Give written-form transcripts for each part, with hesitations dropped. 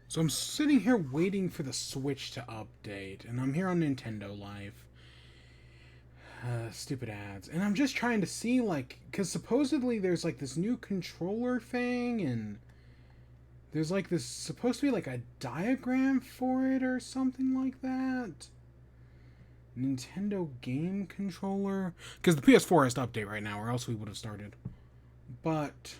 So I'm sitting here waiting for the Switch to update, and I'm here on Nintendo Life. Stupid ads. And I'm just trying to see, like, because supposedly there's, like, this new controller thing, and there's, like, this supposed to be, like, a diagram for it or something like that. Nintendo game controller. Because the PS4 has to update right now, or else we would have started. But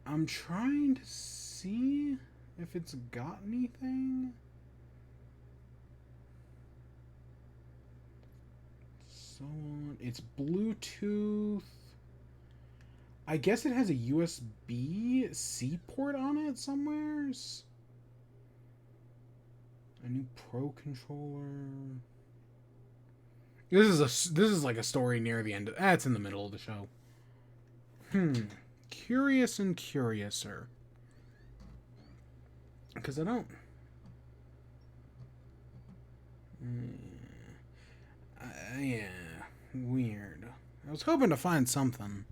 I'm trying to see if it's got anything. So on. It's Bluetooth. I guess it has a USB-C port on it somewheres. A new Pro controller. This is like a story near the end. It's in the middle of the show. Curious and curiouser. Because I don't... yeah. Weird. I was hoping to find something.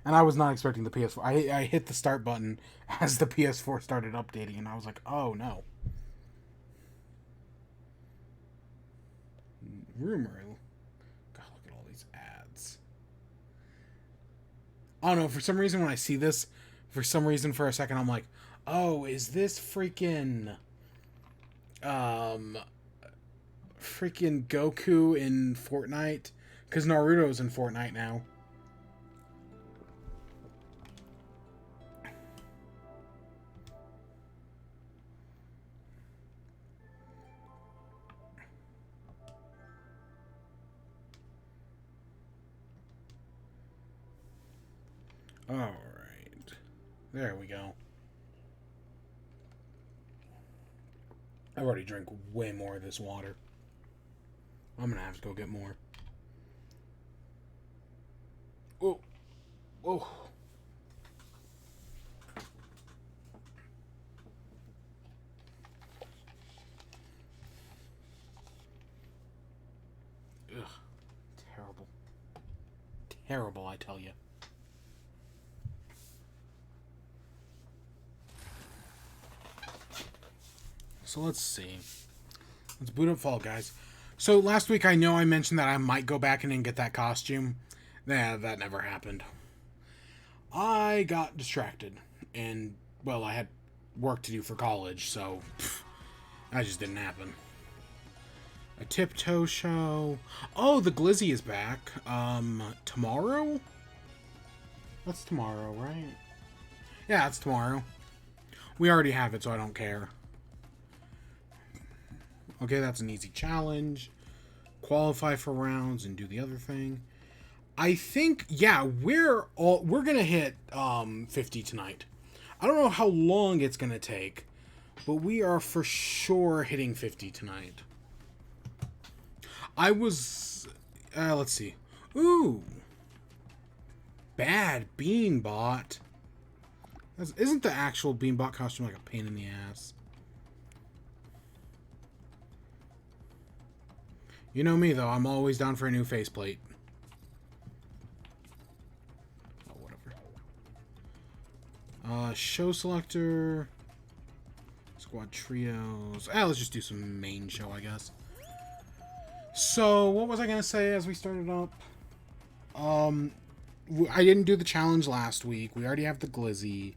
And I was not expecting the PS4. I hit the start button as the PS4 started updating, and I was like, oh no. Rumor. God, look at all these ads. I don't know, for some reason when I see this, for a second I'm like, oh, is this freaking Goku in Fortnite? Because Naruto's in Fortnite now. Alright. There we go. I've already drank way more of this water. I'm gonna have to go get more. Oh. Oh. Ugh. Terrible. Terrible, I tell you. So let's see. Let's boot up Fall Guys. So last week I know I mentioned that I might go back in and get that costume. Nah, that never happened. I got distracted. And, well, I had work to do for college, so that just didn't happen. A tiptoe show. Oh, the Glizzy is back. Tomorrow? That's tomorrow, right? Yeah, it's tomorrow. We already have it, so I don't care. Okay, that's an easy challenge. Qualify for rounds and do the other thing. I think, yeah, we're gonna hit 50 tonight. I don't know how long it's gonna take, but we are for sure hitting 50 tonight. I was, let's see. Ooh, bad Beanbot. Isn't the actual Beanbot costume like a pain in the ass? You know me, though. I'm always down for a new faceplate. Oh, whatever. Show selector. Squad trios. Let's just do some main show, I guess. So, what was I going to say as we started up? I didn't do the challenge last week. We already have the Glizzy.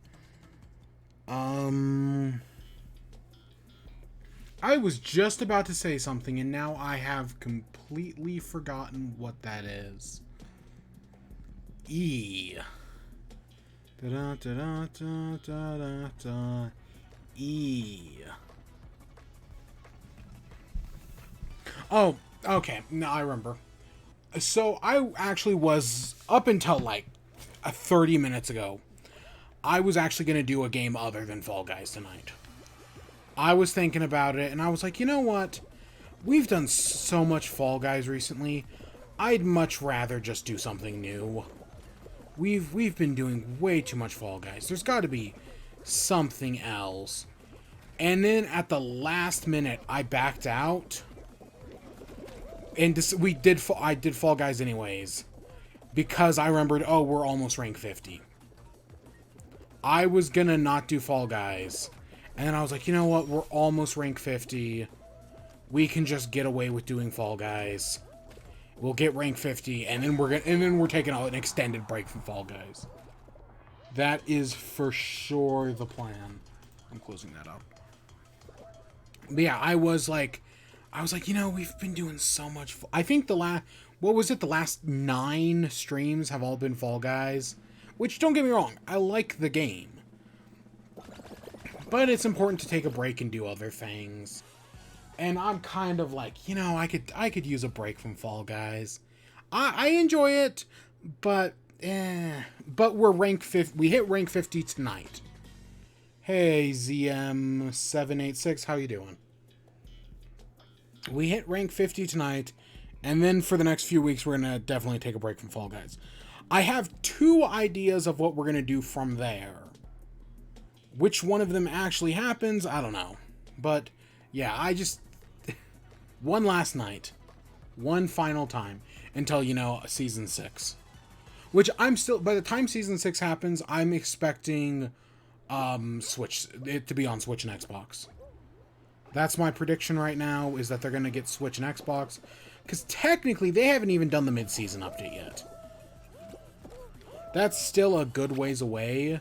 I was just about to say something, and now I have completely forgotten what that is. E. Da da da da da da da. E. Oh, okay. Now I remember. So I actually was, up until like 30 minutes ago, I was actually going to do a game other than Fall Guys tonight. I was thinking about it, and I was like, you know what? We've done so much Fall Guys recently. I'd much rather just do something new. We've been doing way too much Fall Guys. There's got to be something else. And then at the last minute, I backed out. And I did Fall Guys anyways. Because I remembered, oh, we're almost rank 50. I was gonna not do Fall Guys. And then I was like, you know what? We're almost rank 50. We can just get away with doing Fall Guys. We'll get rank 50, and then we're taking an extended break from Fall Guys. That is for sure the plan. I'm closing that up. But yeah, I was like, you know, we've been doing so much. I think the last 9 streams have all been Fall Guys. Which, don't get me wrong, I like the game. But it's important to take a break and do other things. And I'm kind of like, you know, I could use a break from Fall Guys. I enjoy it, but we're rank 50. We hit rank 50 tonight. Hey, ZM786, how you doing? We hit rank 50 tonight, and then for the next few weeks, we're going to definitely take a break from Fall Guys. I have 2 ideas of what we're going to do from there. Which one of them actually happens, I don't know. But, yeah, I just... one last night. One final time. Until, you know, Season 6. Which I'm still... By the time Season 6 happens, I'm expecting it to be on Switch and Xbox. That's my prediction right now, is that they're going to get Switch and Xbox. Because technically, they haven't even done the mid-season update yet. That's still a good ways away.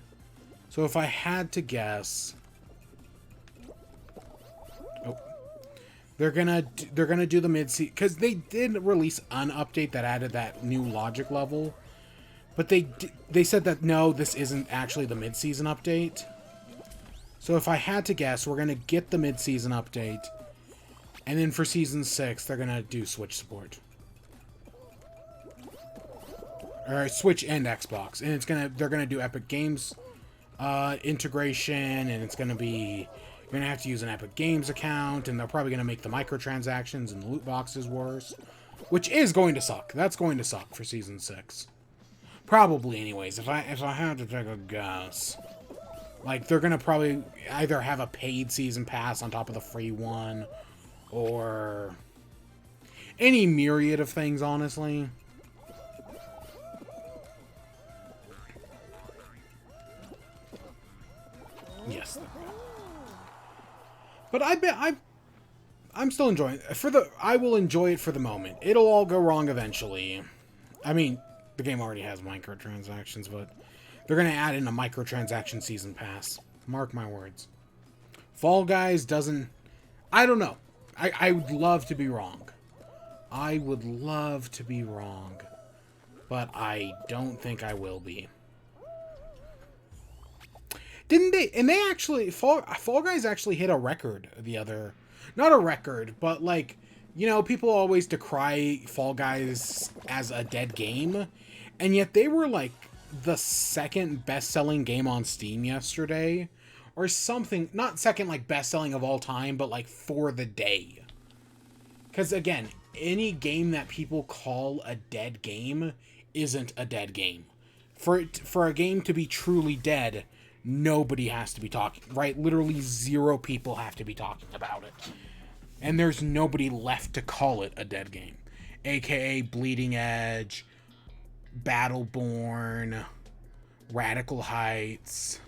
So if I had to guess... Oh. They're gonna do the mid-season... Because they did release an update that added that new logic level. But they said that, no, this isn't actually the mid-season update. So if I had to guess, we're going to get the mid-season update. And then for Season 6, they're going to do Switch support. Or Switch and Xbox. And they're going to do Epic Games integration. And it's going to be... You're going to have to use an Epic Games account. And they're probably going to make the microtransactions and the loot boxes worse. Which is going to suck. That's going to suck for Season 6. Probably, anyways. If I had to take a guess... Like, they're going to probably either have a paid season pass on top of the free one, or any myriad of things, honestly. Yes. But I'm still enjoying it. I will enjoy it for the moment. It'll all go wrong eventually. I mean, the game already has microtransactions, but... They're going to add in a microtransaction season pass. Mark my words. Fall Guys doesn't... I don't know. I would love to be wrong. I would love to be wrong. But I don't think I will be. Didn't they... And they actually... Fall Guys actually hit a record the other... Not a record, but like... You know, people always decry Fall Guys as a dead game. And yet they were like... the second best-selling game on Steam yesterday, or something. Not second, like, best-selling of all time, but, like, for the day. Because, again, any game that people call a dead game isn't a dead game. For a game to be truly dead, nobody has to be talking, right? Literally 0 people have to be talking about it. And there's nobody left to call it a dead game. AKA Bleeding Edge... Battleborn, Radical Heights,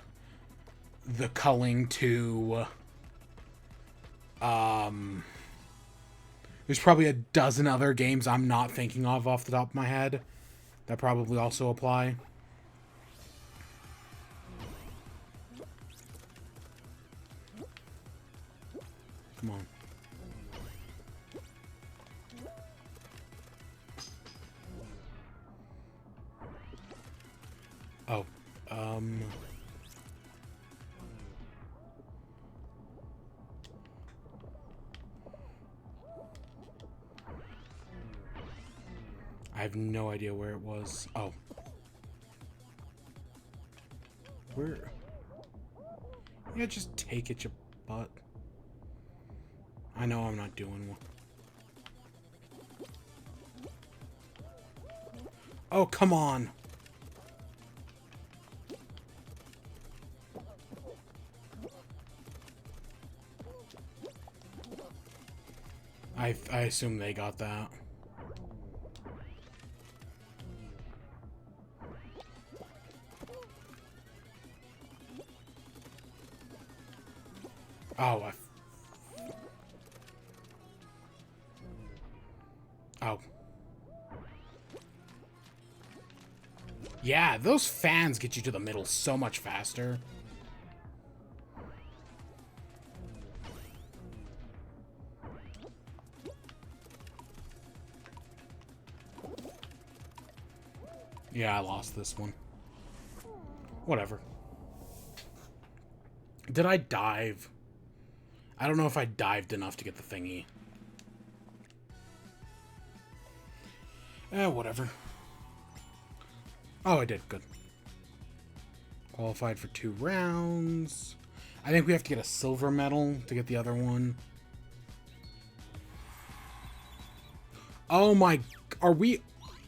The Culling 2. There's probably a dozen other games I'm not thinking of off the top of my head that probably also apply. Come on. Oh, I have no idea where it was. Oh. Where? Yeah, just take it, you butt. I know I'm not doing one. Oh, come on. I assume they got that. Oh, oh. Yeah, those fans get you to the middle so much faster. Yeah, I lost this one. Whatever. Did I dive? I don't know if I dived enough to get the thingy. Whatever. Oh, I did. Good. Qualified for 2 rounds. I think we have to get a silver medal to get the other one. Oh my... Are we...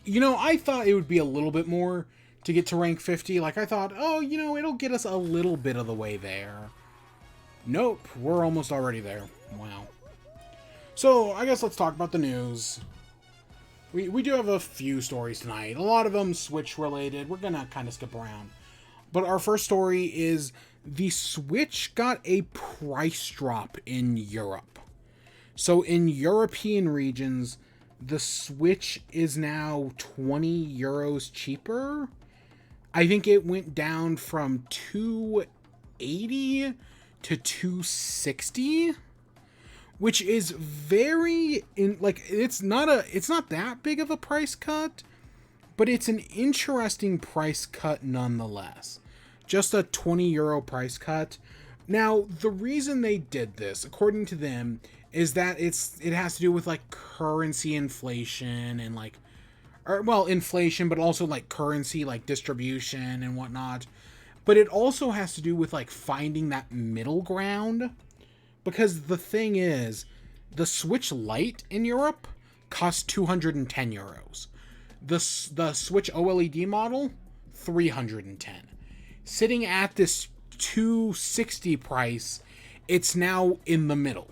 You know, I thought it would be a little bit more to get to rank 50. Like, I thought, oh, you know, it'll get us a little bit of the way there. Nope. We're almost already there. Wow. So, I guess let's talk about the news. We do have a few stories tonight. A lot of them Switch related. We're gonna kind of skip around. But our first story is the Switch got a price drop in Europe. So in European regions, the Switch is now 20 euros cheaper. I think it went down from 280 to 260. Which is very it's not that big of a price cut, but it's an interesting price cut nonetheless. Just a 20 euro price cut. Now, the reason they did this, according to them, is that it has to do with like currency inflation and inflation, but also like currency like distribution and whatnot. But it also has to do with like finding that middle ground. Because the thing is, the Switch Lite in Europe costs 210 euros. The Switch OLED model, 310. Sitting at this 260 price, it's now in the middle.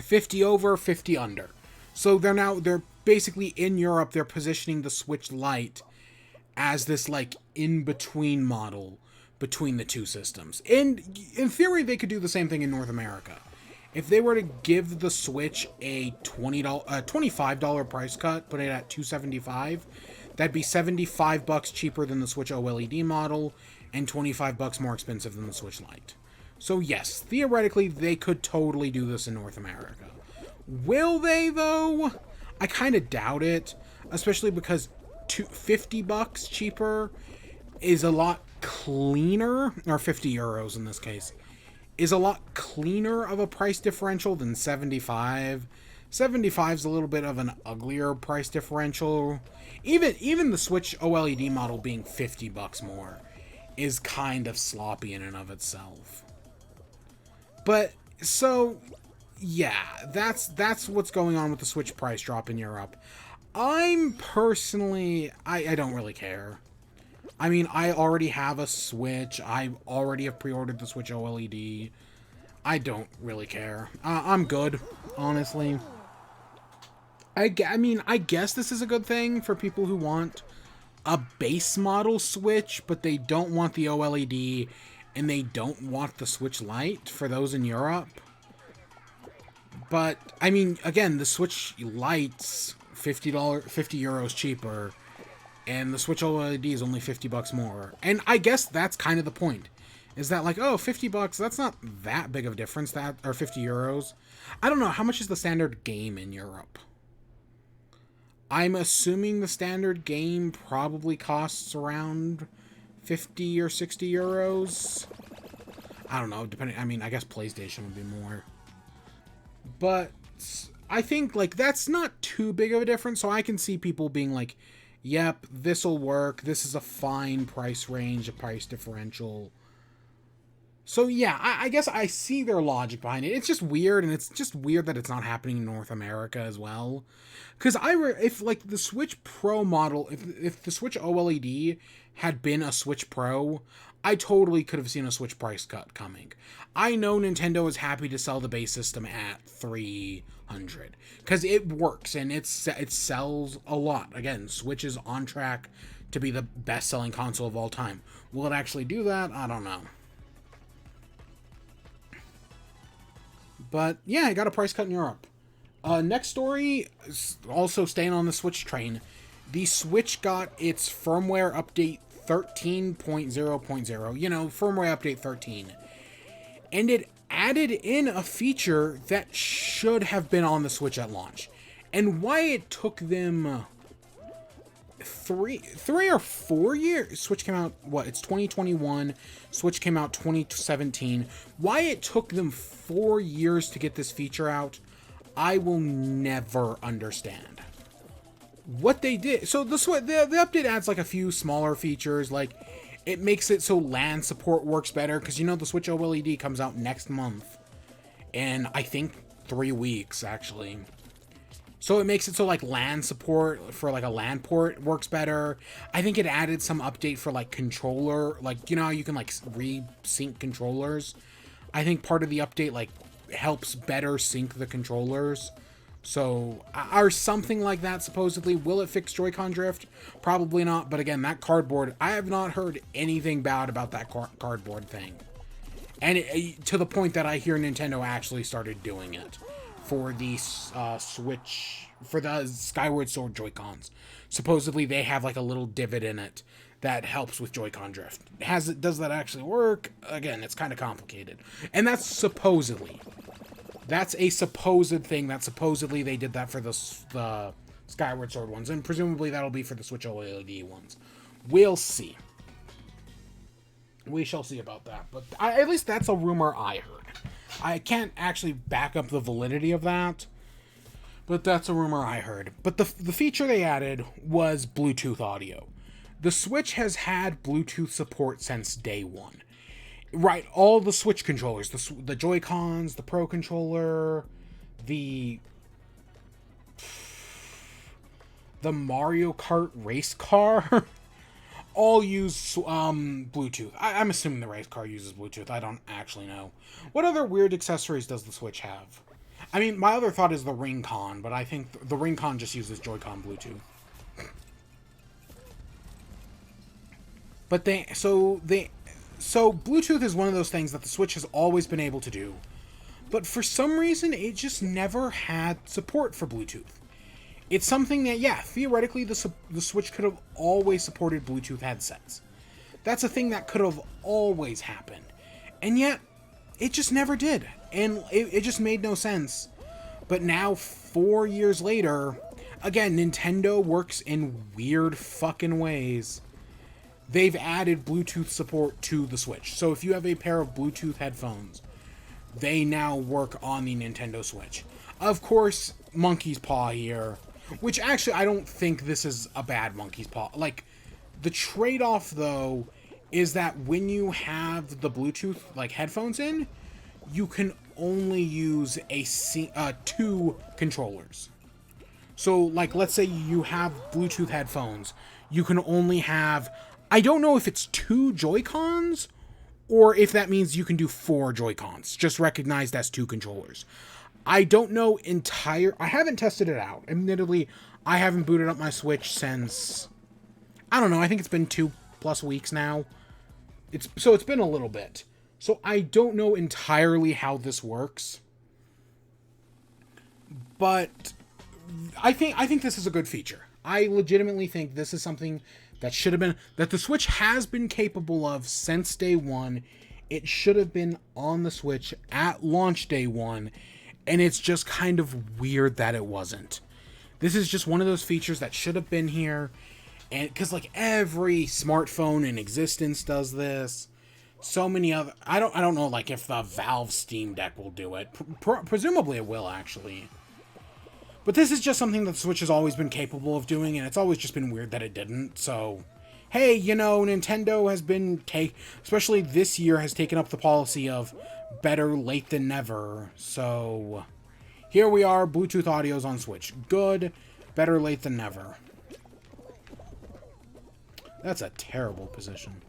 50 over, 50 under. So they're basically in Europe, they're positioning the Switch Lite as this like in-between model between the two systems. And in theory, they could do the same thing in North America. If they were to give the Switch a $25 price cut, put it at $275, that'd be $75 cheaper than the Switch OLED model and $25 more expensive than the Switch Lite. So yes, theoretically, they could totally do this in North America. Will they, though? I kind of doubt it, especially because $50 cheaper is a lot cleaner, or 50 euros in this case, is a lot cleaner of a price differential than 75. 75 is a little bit of an uglier price differential. Even the Switch OLED model being $50 more is kind of sloppy in and of itself. But so yeah, that's what's going on with the Switch price drop in Europe. I'm personally, I don't really care. I mean, I already have a Switch. I already have pre-ordered the Switch OLED. I don't really care. I'm good, honestly. I mean, I guess this is a good thing for people who want a base model Switch, but they don't want the OLED, and they don't want the Switch Lite for those in Europe. But, I mean, again, the Switch Lite's $50 euros cheaper, and the Switch OLED is only $50 more. And I guess that's kind of the point. Is that like, oh, $50, that's not that big of a difference, or 50 euros. I don't know, how much is the standard game in Europe? I'm assuming the standard game probably costs around 50 or 60 euros. I don't know, depending, I mean, I guess PlayStation would be more. But I think, like, that's not too big of a difference, so I can see people being like, yep, this'll work, this is a fine price range, a price differential. So yeah, I guess I see their logic behind it. It's just weird, and it's just weird that it's not happening in North America as well. Because if like the Switch Pro model, if the Switch OLED had been a Switch Pro, I totally could have seen a Switch price cut coming. I know Nintendo is happy to sell the base system at $300 because it works and it sells a lot. Again, Switch is on track to be the best-selling console of all time. Will it actually do that? I don't know. But yeah, I got a price cut in Europe. Next story, also staying on the Switch train. The Switch got its firmware update 13.0.0. You know, firmware update 13. And it added in a feature that should have been on the Switch at launch. And why it took them three or 4 years. Switch came out, what, it's 2021. Switch came out 2017. Why it took them 4 years to get this feature out, I will never understand. What they did, so the update adds like a few smaller features, like it makes it so LAN support works better, because you know the Switch OLED comes out next month, and I think 3 weeks actually. So it makes it so like LAN support for like a LAN port works better. I think it added some update for like controller, like you know how you can like re-sync controllers. I think part of the update like helps better sync the controllers. So, or something like that, supposedly. Will it fix Joy-Con drift? Probably not, but again, that cardboard, I have not heard anything bad about that cardboard thing. And to the point that I hear Nintendo actually started doing it for the Switch, for the Skyward Sword Joy-Cons. Supposedly, they have like a little divot in it that helps with Joy-Con drift. Does that actually work? Again, it's kind of complicated. And that's supposedly. That's a supposed thing that supposedly they did that for the Skyward Sword ones, and presumably that'll be for the Switch OLED ones. We'll see. We shall see about that, but at least that's a rumor I heard. I can't actually back up the validity of that, but that's a rumor I heard. But the feature they added was Bluetooth audio. The Switch has had Bluetooth support since day one. Right, all the Switch controllers, the Joy-Cons, the Pro Controller, the Mario Kart race car, all use Bluetooth. I'm assuming the race car uses Bluetooth. I don't actually know. What other weird accessories does the Switch have? I mean, my other thought is the Ring-Con, but I think the Ring-Con just uses Joy-Con Bluetooth. But So Bluetooth is one of those things that the Switch has always been able to do, but for some reason it just never had support for Bluetooth. It's something that, yeah, theoretically the Switch could have always supported Bluetooth headsets. That's a thing that could have always happened, and yet it just never did, and it just made no sense. But now, 4 years later, again, Nintendo works in weird fucking ways. They've added Bluetooth support to the Switch. So if you have a pair of Bluetooth headphones, they now work on the Nintendo Switch. Of course, monkey's paw here, which actually I don't think this is a bad monkey's paw. Like, the trade-off, though, is that when you have the Bluetooth like headphones in, you can only use two controllers. So, like, let's say you have Bluetooth headphones, you can only have... I don't know if it's 2 Joy-Cons, or if that means you can do 4 Joy-Cons, just recognized as 2 controllers. I don't know I haven't tested it out. Admittedly, I haven't booted up my Switch since, I don't know, I think it's been 2+ weeks now. It's been a little bit. So I don't know entirely how this works. But I think this is a good feature. I legitimately think this is something that should have been, that the Switch has been capable of since day one. It should have been on the Switch at launch day one, and it's just kind of weird that it wasn't. This is just one of those features that should have been here, and because like every smartphone in existence does this. So many other, I don't know like if the Valve Steam Deck will do it. Presumably it will, actually. But this is just something that the Switch has always been capable of doing, and it's always just been weird that it didn't. So, hey, you know, Nintendo has been, especially this year, has taken up the policy of better late than never. So, here we are, Bluetooth audio's on Switch. Good, better late than never. That's a terrible position.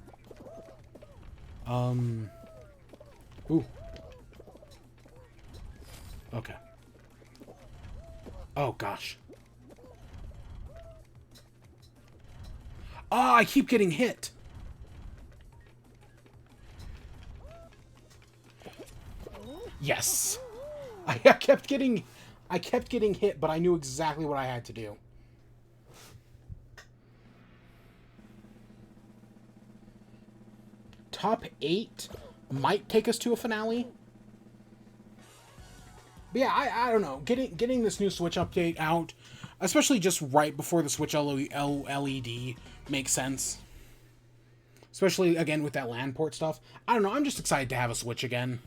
Ooh. Okay. Oh, gosh. Oh, I keep getting hit. Yes. I kept getting hit, but I knew exactly what I had to do. Top 8 might take us to a finale. But yeah, I don't know. Getting this new Switch update out, especially just right before the Switch LED makes sense. Especially, again, with that LAN port stuff. I don't know, I'm just excited to have a Switch again.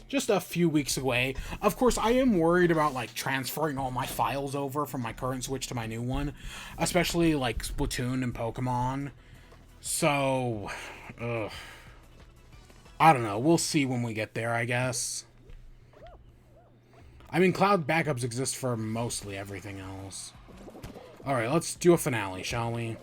Just a few weeks away. Of course, I am worried about, like, transferring all my files over from my current Switch to my new one. Especially, like, Splatoon and Pokemon. So, I don't know. We'll see when we get there, I guess. I mean, cloud backups exist for mostly everything else. Alright, let's do a finale, shall we?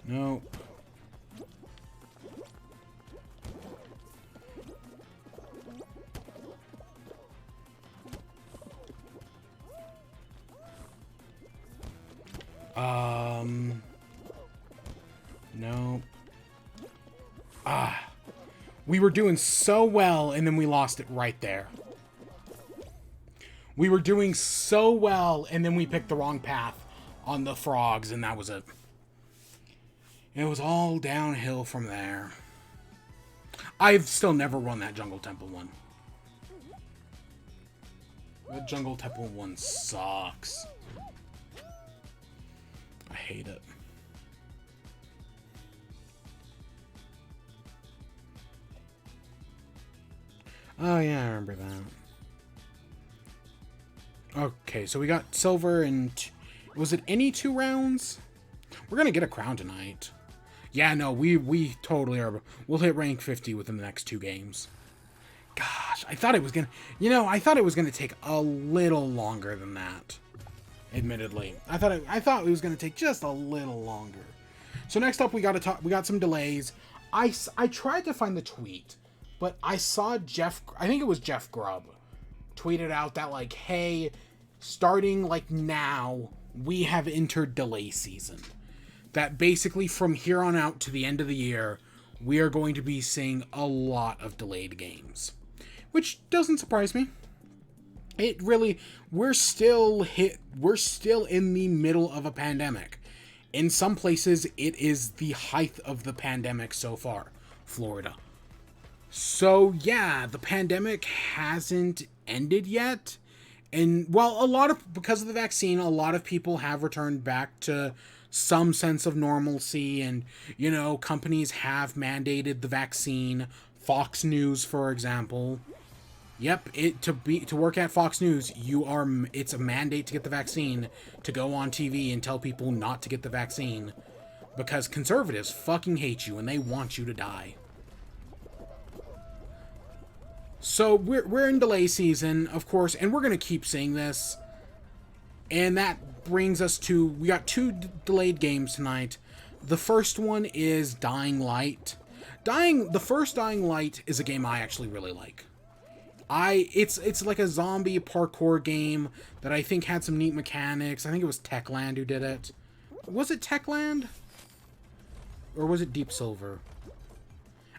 Nope. No. We were doing so well, and then we lost it right there. We were doing so well, and then we picked the wrong path on the frogs, and that was it. It was all downhill from there. I've still never run that Jungle Temple one. That Jungle Temple one sucks. I hate it. Oh yeah, I remember that. Okay, so we got silver and... was it any 2 rounds? We're gonna get a crown tonight. Yeah, no, we totally are. We'll hit rank 50 within the next 2 games. Gosh, I thought it was gonna... You know, I thought it was gonna take a little longer than that. Admittedly. I thought it was gonna take just a little longer. So next up, we got some delays. I tried to find the tweet, but I saw I think it was Jeff Grubb, tweeted out that, like, hey, starting, like, now, we have entered delay season. That basically from here on out to the end of the year, we are going to be seeing a lot of delayed games. Which doesn't surprise me. It really, we're still in the middle of a pandemic. In some places, it is the height of the pandemic so far. Florida. So yeah, the pandemic hasn't ended yet. And while because of the vaccine, a lot of people have returned back to some sense of normalcy, and, you know, companies have mandated the vaccine. Fox News, for example. Yep, to work at Fox News, it's a mandate to get the vaccine, to go on TV and tell people not to get the vaccine, because conservatives fucking hate you and they want you to die. So we're in delay season, of course, and we're gonna keep seeing this. And that brings us to, we got 2 delayed games tonight. The first one is Dying Light. The first Dying Light is a game I actually really like. It's like a zombie parkour game that I think had some neat mechanics. I think it was Techland who did it. Was it Techland? Or was it Deep Silver?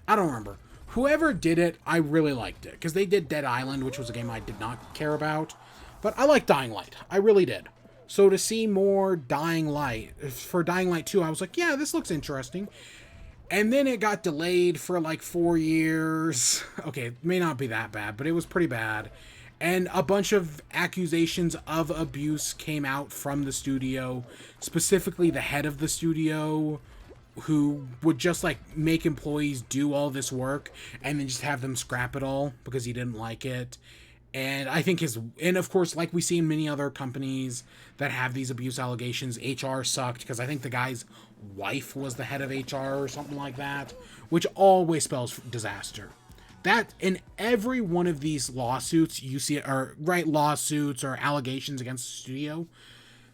I don't remember. Whoever did it, I really liked it. Because they did Dead Island, which was a game I did not care about. But I like Dying Light. I really did. So to see more Dying Light, for Dying Light 2, I was like, yeah, this looks interesting. And then it got delayed for like 4 years. Okay, it may not be that bad, but it was pretty bad. And a bunch of accusations of abuse came out from the studio, specifically the head of the studio, who would just, like, make employees do all this work and then just have them scrap it all because he didn't like it. And I think and of course, like we see in many other companies that have these abuse allegations, HR sucked, because I think the guy's wife was the head of HR or something like that, which always spells disaster. That, in every one of these lawsuits you see, or lawsuits or allegations against the studio,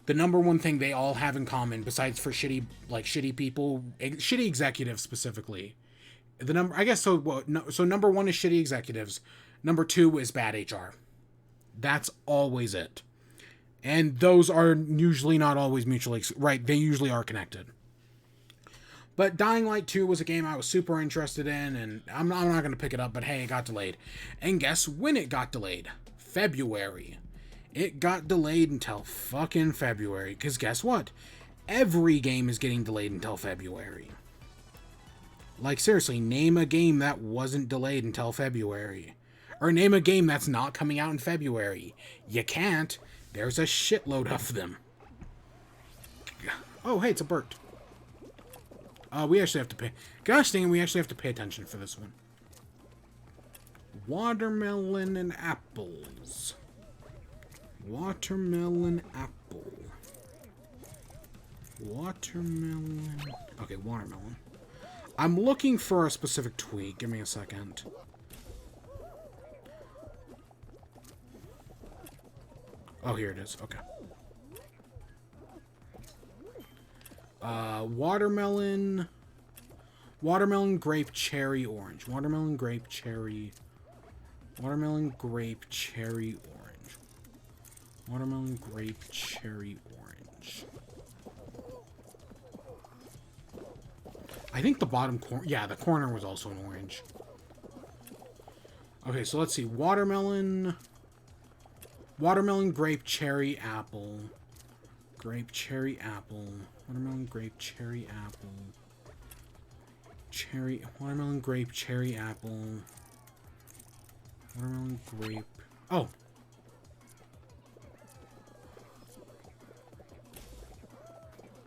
the number one thing they all have in common, besides for shitty people, shitty executives specifically, so number one is shitty executives. Number 2 is bad HR. That's always it. And those are usually not always mutually... Right, they usually are connected. But Dying Light 2 was a game I was super interested in, and I'm not going to pick it up, but hey, it got delayed. And guess when it got delayed? February. It got delayed until fucking February, because guess what? Every game is getting delayed until February. Like, seriously, name a game that wasn't delayed until February. Or name a game that's not coming out in February. You can't. There's a shitload of them. Oh, hey, it's a Burt. We actually have to pay... Gosh dang, we actually have to pay attention for this one. Watermelon and apples. Watermelon apple. Watermelon... Okay, watermelon. I'm looking for a specific tweet. Give me a second. Oh, here it is. Okay. Watermelon, grape, cherry, orange. Watermelon, grape, cherry. Watermelon, grape, cherry, orange. Watermelon, grape, cherry, orange. I think the bottom corner... Yeah, the corner was also an orange. Okay, so let's see. Watermelon, grape, cherry, apple. Grape, cherry, apple. Watermelon, grape, cherry, apple. Watermelon, grape, cherry, apple. Watermelon, grape... Oh!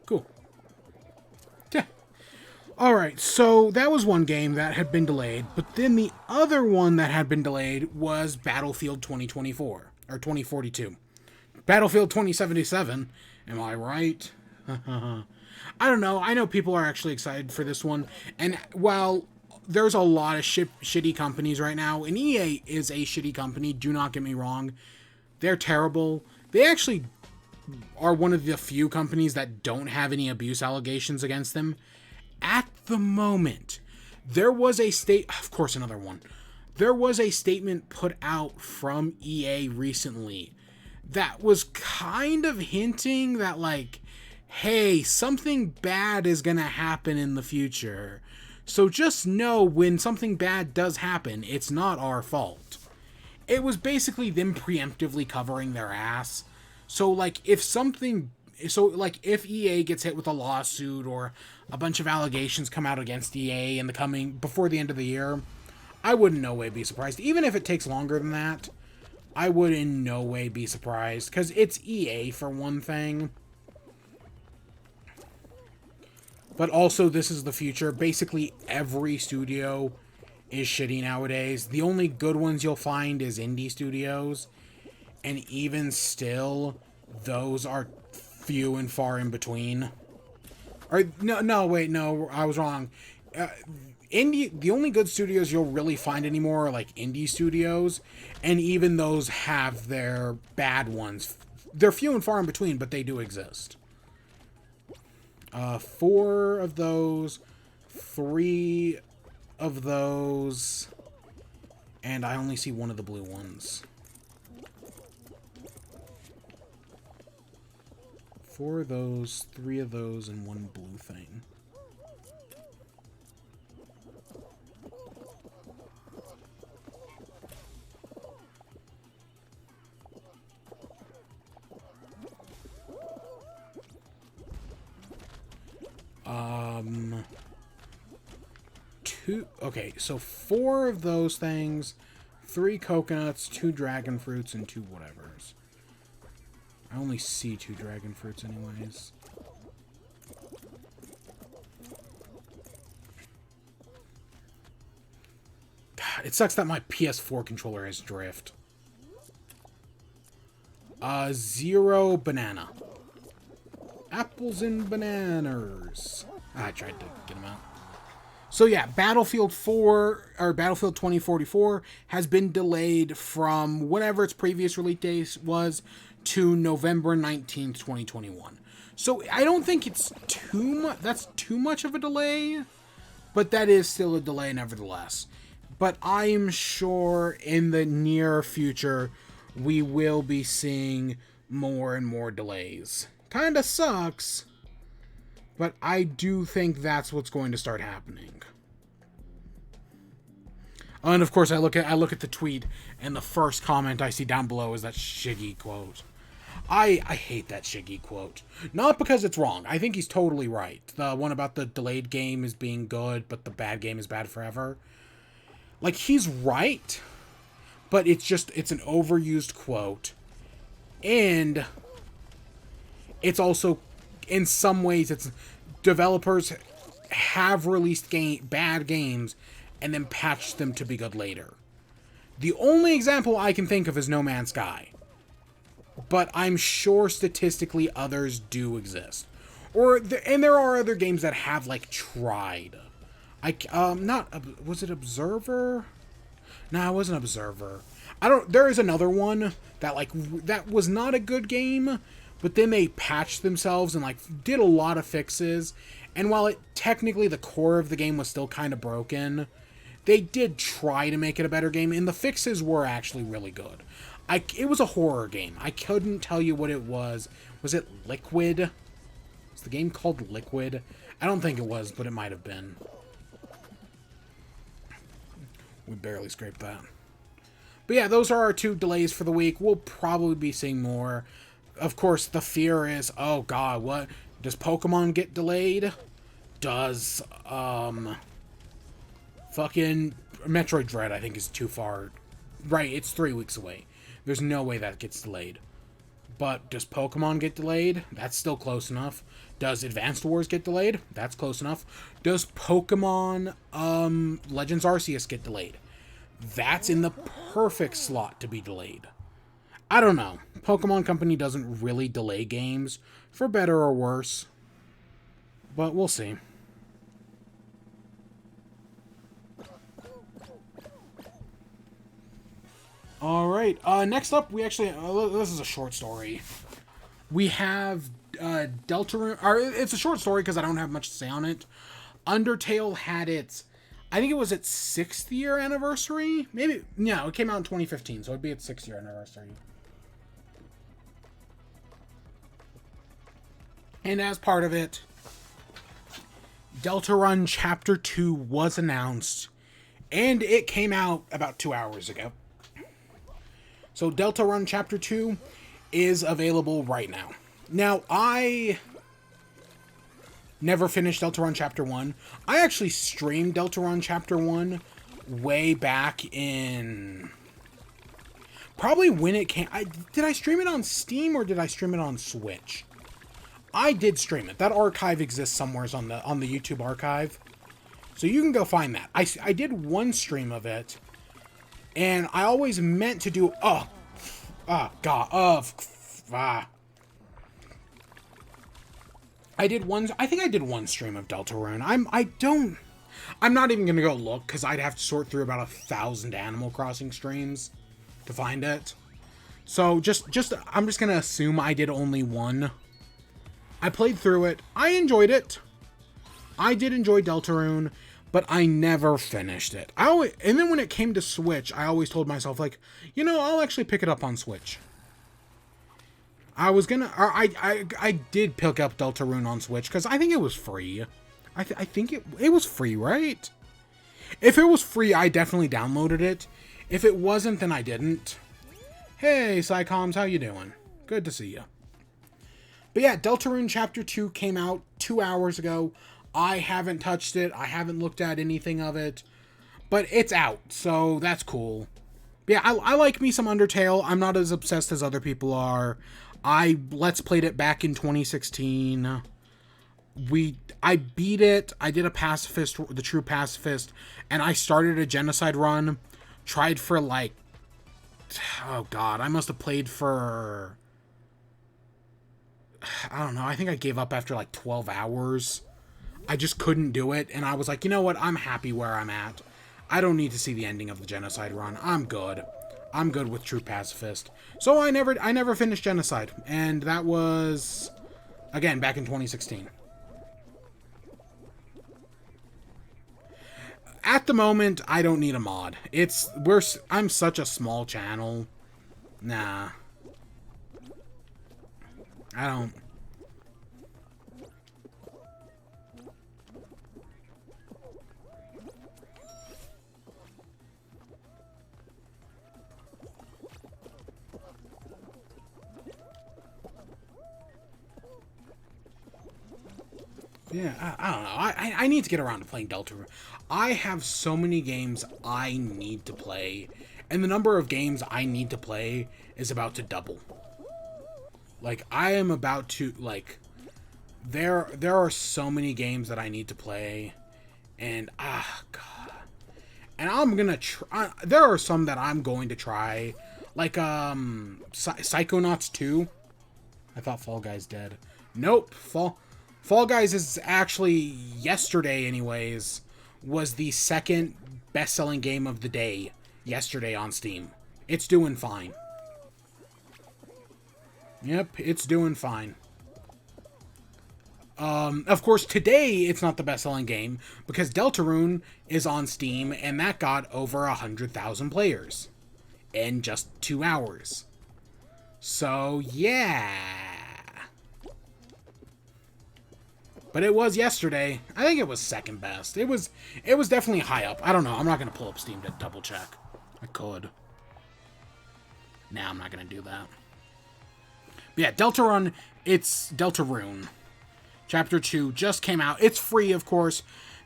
Cool. Yeah. Alright, so that was one game that had been delayed, but then the other one that had been delayed was Battlefield 2024, or 2042. Battlefield 2077, am I right? I don't know. I know people are actually excited for this one, and while there's a lot of shitty companies right now, and EA is a shitty company, do not get me wrong. They're terrible. They actually are one of the few companies that don't have any abuse allegations against them. At the moment, there was a of course, another one. There was a statement put out from EA recently that was kind of hinting that, like, hey, something bad is gonna happen in the future. So just know when something bad does happen, it's not our fault. It was basically them preemptively covering their ass. So, like, if EA gets hit with a lawsuit or a bunch of allegations come out against EA before the end of the year, I would in no way be surprised. Even if it takes longer than that, I would in no way be surprised, because it's EA for one thing. But also, this is the future. Basically, every studio is shitty nowadays. The only good ones you'll find is indie studios. And even still, those are few and far in between. Or, no, I was wrong. The only good studios you'll really find anymore are, like, indie studios. And even those have their bad ones. They're few and far in between, but they do exist. 4 of those, 3 of those, and I only see one of the blue ones. 4 of those, 3 of those, and 1 blue thing. Okay, so 4 of those things, 3 coconuts, 2 dragon fruits, and 2 whatevers. I only see 2 dragon fruits anyways. God, it sucks that my PS4 controller has drift. 0 banana. Apples and bananas. I tried to get them out. So yeah, Battlefield 2044 has been delayed from whatever its previous release date was to November 19th, 2021. So I don't think it's too much of a delay, but that is still a delay nevertheless. But I'm sure in the near future, we will be seeing more and more delays. Kinda sucks, but I do think that's what's going to start happening. And of course, I look at the tweet, and the first comment I see down below is that Shiggy quote. I hate that Shiggy quote. Not because it's wrong. I think he's totally right. The one about the delayed game is being good, but the bad game is bad forever. Like, he's right, but it's an overused quote. And it's also, in some ways, it's developers have released bad games and then patched them to be good later. The only example I can think of is No Man's Sky. But I'm sure statistically others do exist. And there are other games that have, like, tried. Was it Observer? No, it wasn't Observer. There is another one that was not a good game, but then they patched themselves and, like, did a lot of fixes. And while technically the core of the game was still kind of broken, they did try to make it a better game, and the fixes were actually really good. It was a horror game. I couldn't tell you what it was. Was it Liquid? Is the game called Liquid? I don't think it was, but it might have been. We barely scraped that. But yeah, those are our 2 delays for the week. We'll probably be seeing more. Of course, the fear is, oh god, what? Does Pokemon get delayed? Does, fucking Metroid Dread, I think, is too far. Right, it's 3 weeks away. There's no way that gets delayed. But does Pokemon get delayed? That's still close enough. Does Advanced Wars get delayed? That's close enough. Does Pokemon Legends Arceus get delayed? That's in the perfect slot to be delayed. I don't know. Pokemon Company doesn't really delay games, for better or worse. But we'll see. Alright, next up, we actually, this is a short story. We have, Deltarune, it's a short story because I don't have much to say on it. Undertale had I think it was its 6th year anniversary? Maybe, yeah, it came out in 2015, so it'd be its 6th year anniversary. And as part of it, Deltarune Chapter 2 was announced, and it came out about 2 hours ago. So Deltarune Chapter 2 is available right now. Now, I never finished Deltarune Chapter 1. I actually streamed Deltarune Chapter 1 way back in... probably when it came... did I stream it on Steam or did I stream it on Switch? I did stream it. That archive exists somewhere on the YouTube archive. So you can go find that. I did one stream of it. And I always meant to do... I think I did one stream of Deltarune. I'm not even gonna go look, because I'd have to sort through about 1,000 Animal Crossing streams to find it. So, I'm just gonna assume I did only one. I played through it. I enjoyed it. I did enjoy Deltarune, but I never finished it. And then when it came to Switch, I always told myself, like, you know, I'll actually pick it up on Switch. I did pick up Deltarune on Switch, because I think it was free. I think it was free, right? If it was free, I definitely downloaded it. If it wasn't, then I didn't. Hey, Psycoms, how you doing? Good to see you. But yeah, Deltarune Chapter 2 came out 2 hours ago. I haven't touched it. I haven't looked at anything of it. But it's out, so that's cool. But yeah, I like me some Undertale. I'm not as obsessed as other people are. I Let's Played it back in 2016. I beat it. I did a pacifist, the true pacifist, and I started a genocide run. Tried for like, oh god, I must have played for, I don't know, I think I gave up after like 12 hours. I just couldn't do it, and I was like, you know what, I'm happy where I'm at. I don't need to see the ending of the genocide run. I'm good. I'm good with True Pacifist. So I never finished Genocide, and that was, again, back in 2016. the moment, I don't need a mod. I'm such a small channel. Nah. I don't. Yeah, I don't know. I need to get around to playing Deltarune. I have so many games I need to play, and the number of games I need to play is about to double. Like, I am about to, like, there are so many games that I need to play, and, God. And I'm gonna try, there are some that I'm going to try, like, Psychonauts 2. I thought Fall Guys dead. Nope, Fall Guys is actually, yesterday anyways, was the second best-selling game of the day yesterday on Steam. It's doing fine. Yep, it's doing fine. Of course, today it's not the best-selling game because Deltarune is on Steam and that got over 100,000 players in just 2 hours. So, yeah. But it was yesterday. I think it was second best. It was definitely high up. I don't know. I'm not going to pull up Steam to double check. I could. Nah, I'm not going to do that. But yeah, Deltarune Chapter 2 just came out. It's free, of course.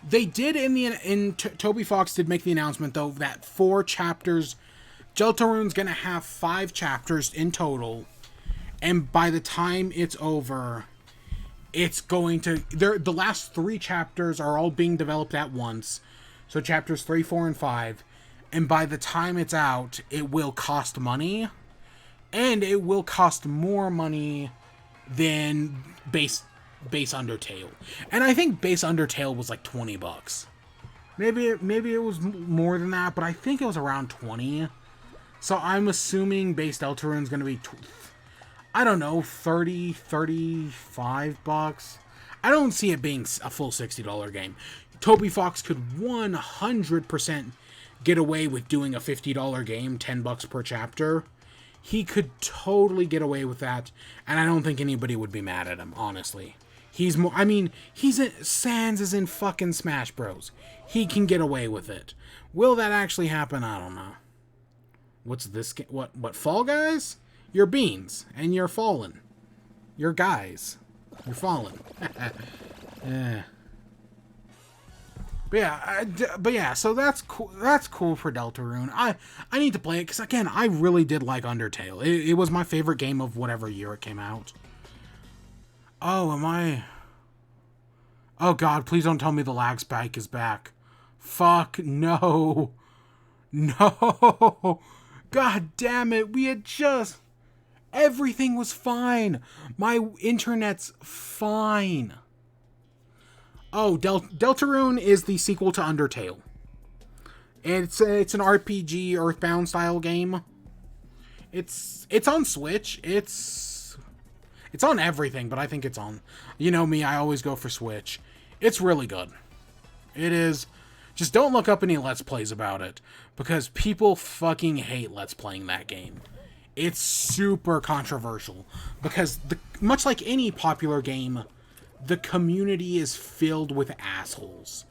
They did Toby Fox did make the announcement, though, that 4 chapters. Deltarune's going to have 5 chapters in total. And by the time it's over, it's going to... The last 3 chapters are all being developed at once. So chapters 3, 4, and 5. And by the time it's out, it will cost money. And it will cost more money than base Undertale. And I think base Undertale was like $20. Maybe it was more than that, but I think it was around 20. So I'm assuming base Deltarune is going to be, I don't know, 30, 35 bucks. I don't see it being a full $60 game. Toby Fox could 100% get away with doing a $50 game, $10 per chapter. He could totally get away with that, and I don't think anybody would be mad at him, honestly. He's more, I mean, Sans is in fucking Smash Bros. He can get away with it. Will that actually happen? I don't know. What's this game? What, Fall Guys? You're beans, and you're fallen. You're guys. You're fallen. Yeah. But yeah, so that's cool. That's cool for Deltarune. I need to play it because again, I really did like Undertale. It was my favorite game of whatever year it came out. Oh, am I? Oh God, please don't tell me the lag spike is back. Fuck no, no. God damn it, we had just everything was fine. My internet's fine. Oh, Deltarune is the sequel to Undertale. It's an RPG Earthbound style game. It's on Switch. It's on everything, but I think it's on. You know me, I always go for Switch. It's really good. It is. Just don't look up any Let's Plays about it because people fucking hate Let's Playing that game. It's super controversial because much like any popular game, the community is filled with assholes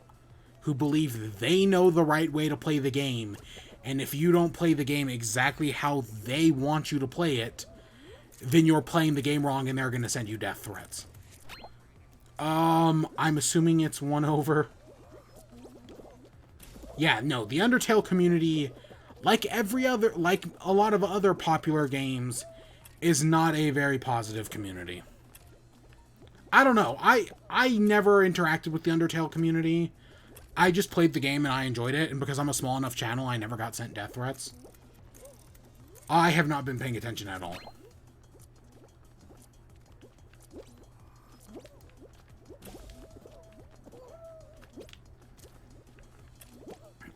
who believe they know the right way to play the game, and if you don't play the game exactly how they want you to play it, then you're playing the game wrong and they're going to send you death threats. I'm assuming it's 1 over. Yeah, no, the Undertale community, like a lot of other popular games, is not a very positive community. I don't know. I never interacted with the Undertale community. I just played the game and I enjoyed it, and because I'm a small enough channel, I never got sent death threats. I have not been paying attention at all.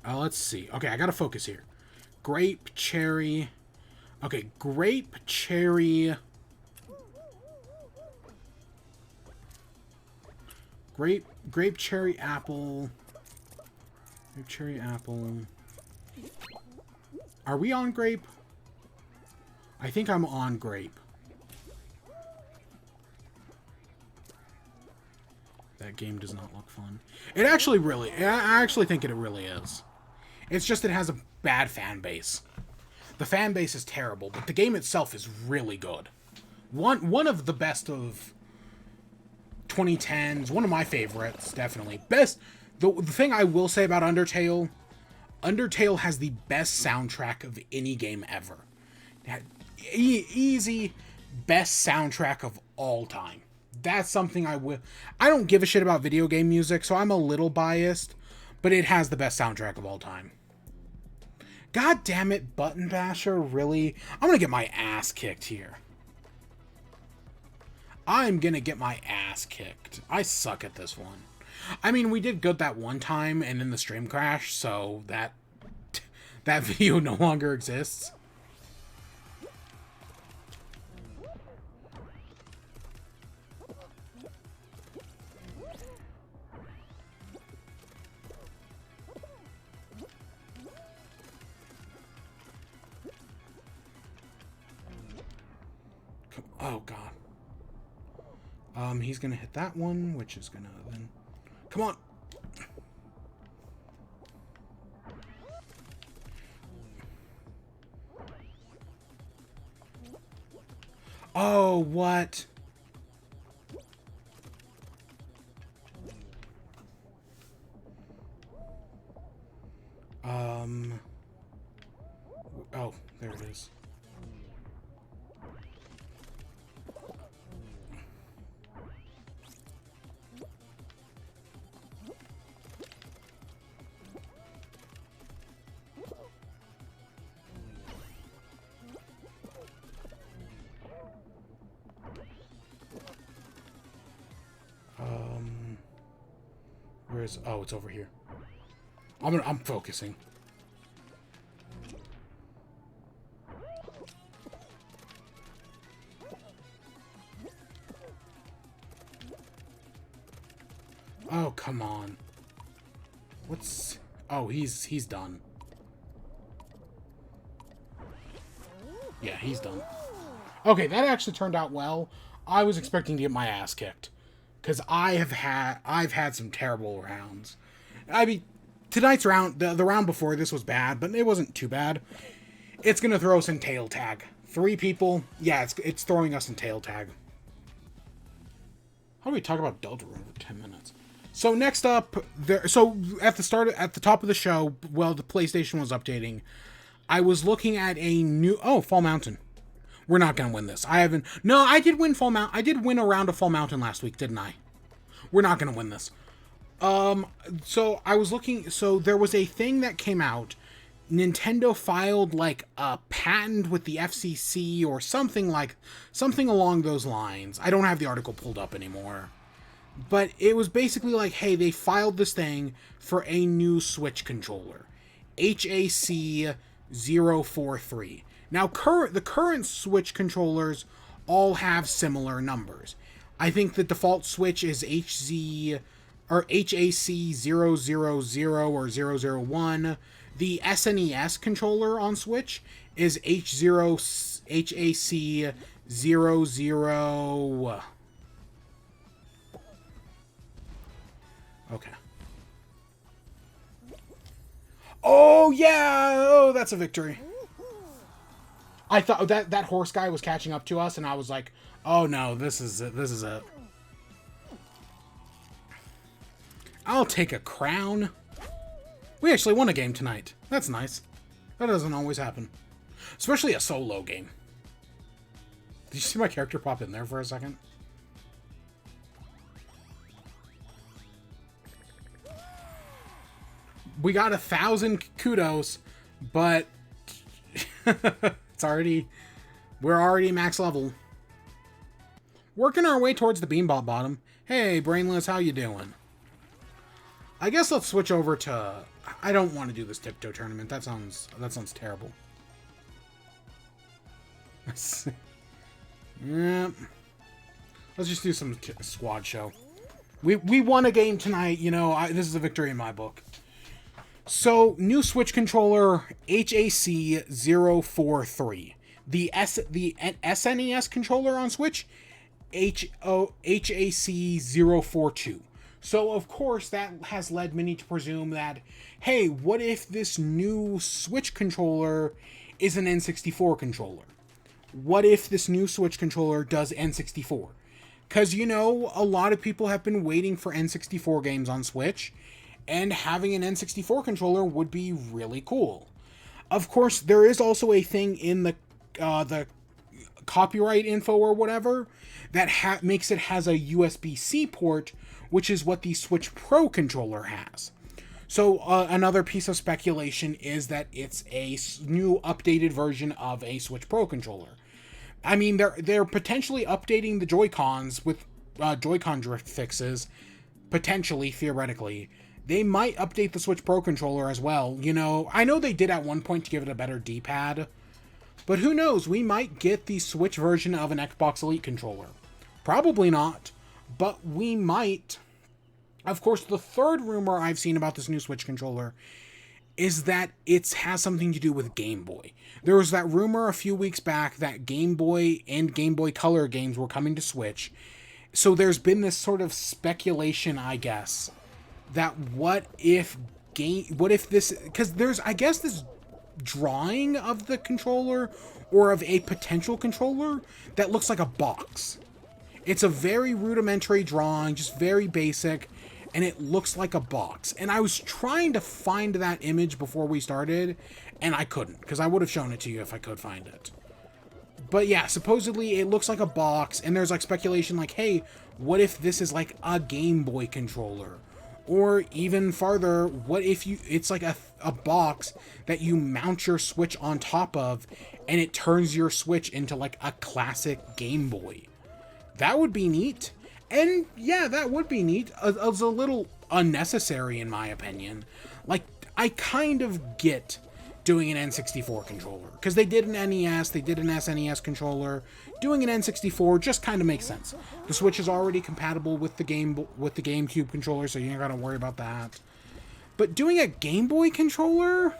Let's see. Okay, I gotta focus here. Grape, cherry. Okay, grape, cherry. Grape, cherry, apple. Grape, cherry, apple. Are we on grape? I think I'm on grape. That game does not look fun. It actually really... I actually think it really is. It's just it has a bad fan base. The fan base is terrible, but the game itself is really good. One of the best of 2010s. One of my favorites, definitely. Best... The thing I will say about Undertale... Undertale has the best soundtrack of any game ever. Easy best soundtrack of all time. That's something I will... I don't give a shit about video game music, so I'm a little biased, but it has the best soundtrack of all time. God damn it, Button Basher, really? I'm gonna get my ass kicked here. I'm gonna get my ass kicked. I suck at this one. I mean, we did good that one time, and then the stream crashed, so that video no longer exists. Oh, God. He's gonna hit that one, which is gonna then... Come on! Oh, what? Oh, there it is. Where's... Oh, it's over here. I'm focusing. Oh, come on. What's... Oh, he's done. Yeah, he's done. Okay, that actually turned out well. I was expecting to get my ass kicked. Because I've had some terrible rounds. I mean, tonight's round, the round before this was bad, but it wasn't too bad. It's going to throw us in tail tag. 3 people, yeah, it's throwing us in tail tag. How do we talk about Deltarune for 10 minutes? So next up, so at the top of the show, while the PlayStation was updating, I was looking at a new... Oh, Fall Mountain. We're not going to win this. No, I did win Fall Mountain. I did win a round of Fall Mountain last week, didn't I? We're not going to win this. So I was looking... So there was a thing that came out. Nintendo filed, like, a patent with the FCC or something along those lines. I don't have the article pulled up anymore. But it was basically like, hey, they filed this thing for a new Switch controller. HAC 043. Now, the current Switch controllers all have similar numbers. I think the default Switch is HAC 000 or 001. The SNES controller on Switch is HAC 00. Okay. Oh, yeah! Oh, that's a victory. I thought that horse guy was catching up to us, and I was like, oh no, this is it. This is it. I'll take a crown. We actually won a game tonight. That's nice. That doesn't always happen. Especially a solo game. Did you see my character pop in there for a second? We got 1,000 kudos, but... We're already max level. Working our way towards the beanbot bottom. Hey, Brainless, how you doing? I guess let's switch over to... I don't want to do this tiptoe tournament. That sounds terrible. Yep. Let's just do some squad show. We won a game tonight, you know. This is a victory in my book. So, new Switch controller HAC043. The SNES controller on Switch, HAC042. So, of course, that has led many to presume that, hey, what if this new Switch controller is an N64 controller? What if this new Switch controller does N64? Because, you know, a lot of people have been waiting for N64 games on Switch, and having an N64 controller would be really cool. Of course, there is also a thing in the copyright info or whatever that makes it has a USB-C port, which is what the Switch Pro controller has. So another piece of speculation is that it's a new updated version of a Switch Pro controller. I mean, they're potentially updating the Joy-Cons with Joy-Con drift fixes, potentially, theoretically. They might update the Switch Pro controller as well. You know, I know they did at one point to give it a better D-pad, but who knows? We might get the Switch version of an Xbox Elite controller. Probably not, but we might. Of course, the third rumor I've seen about this new Switch controller is that it has something to do with Game Boy. There was that rumor a few weeks back that Game Boy and Game Boy Color games were coming to Switch. So there's been this sort of speculation, I guess, that what if this, because there's, I guess, this drawing of the controller or of a potential controller that looks like a box. It's a very rudimentary drawing, just very basic, and it looks like a box. And I was trying to find that image before we started, and I couldn't, because I would have shown it to you if I could find it. But yeah, supposedly it looks like a box, and there's like speculation like, hey, what if this is like a Game Boy controller? Or even farther, what if it's like a box that you mount your Switch on top of, and it turns your Switch into like a classic Game Boy? That would be neat. And yeah, that would be neat. It's a little unnecessary in my opinion. Like, I kind of get doing an N64 controller, because they did an NES, they did an SNES controller. Doing an N64 just kind of makes sense. The Switch is already compatible with the GameCube controller, so you ain't gotta worry about that. But doing a Game Boy controller,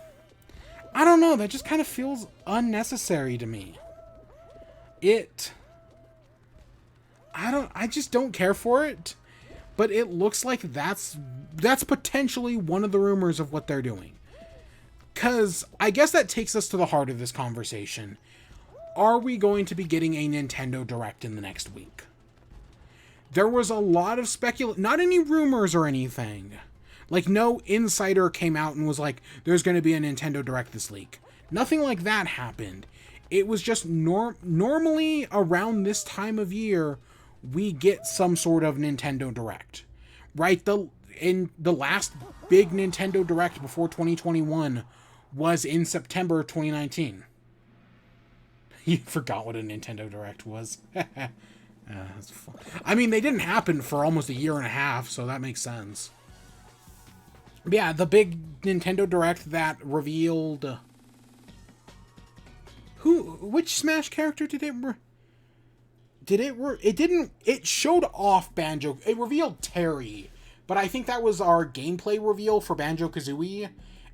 I don't know, that just kind of feels unnecessary to me. I just don't care for it. But it looks like that's potentially one of the rumors of what they're doing. Because I guess that takes us to the heart of this conversation. Are we going to be getting a Nintendo Direct in the next week? There was a lot of not any rumors or anything. Like, no insider came out and was like, there's going to be a Nintendo Direct this week. Nothing like that happened. It was just normally around this time of year, we get some sort of Nintendo Direct. Right? In the last big Nintendo Direct before 2021 was in September 2019. You forgot what a Nintendo Direct was. I mean, they didn't happen for almost a year and a half, so that makes sense. But yeah, the big Nintendo Direct that revealed... Which Smash character did it... It showed off Banjo. It revealed Terry, but I think that was our gameplay reveal for Banjo-Kazooie.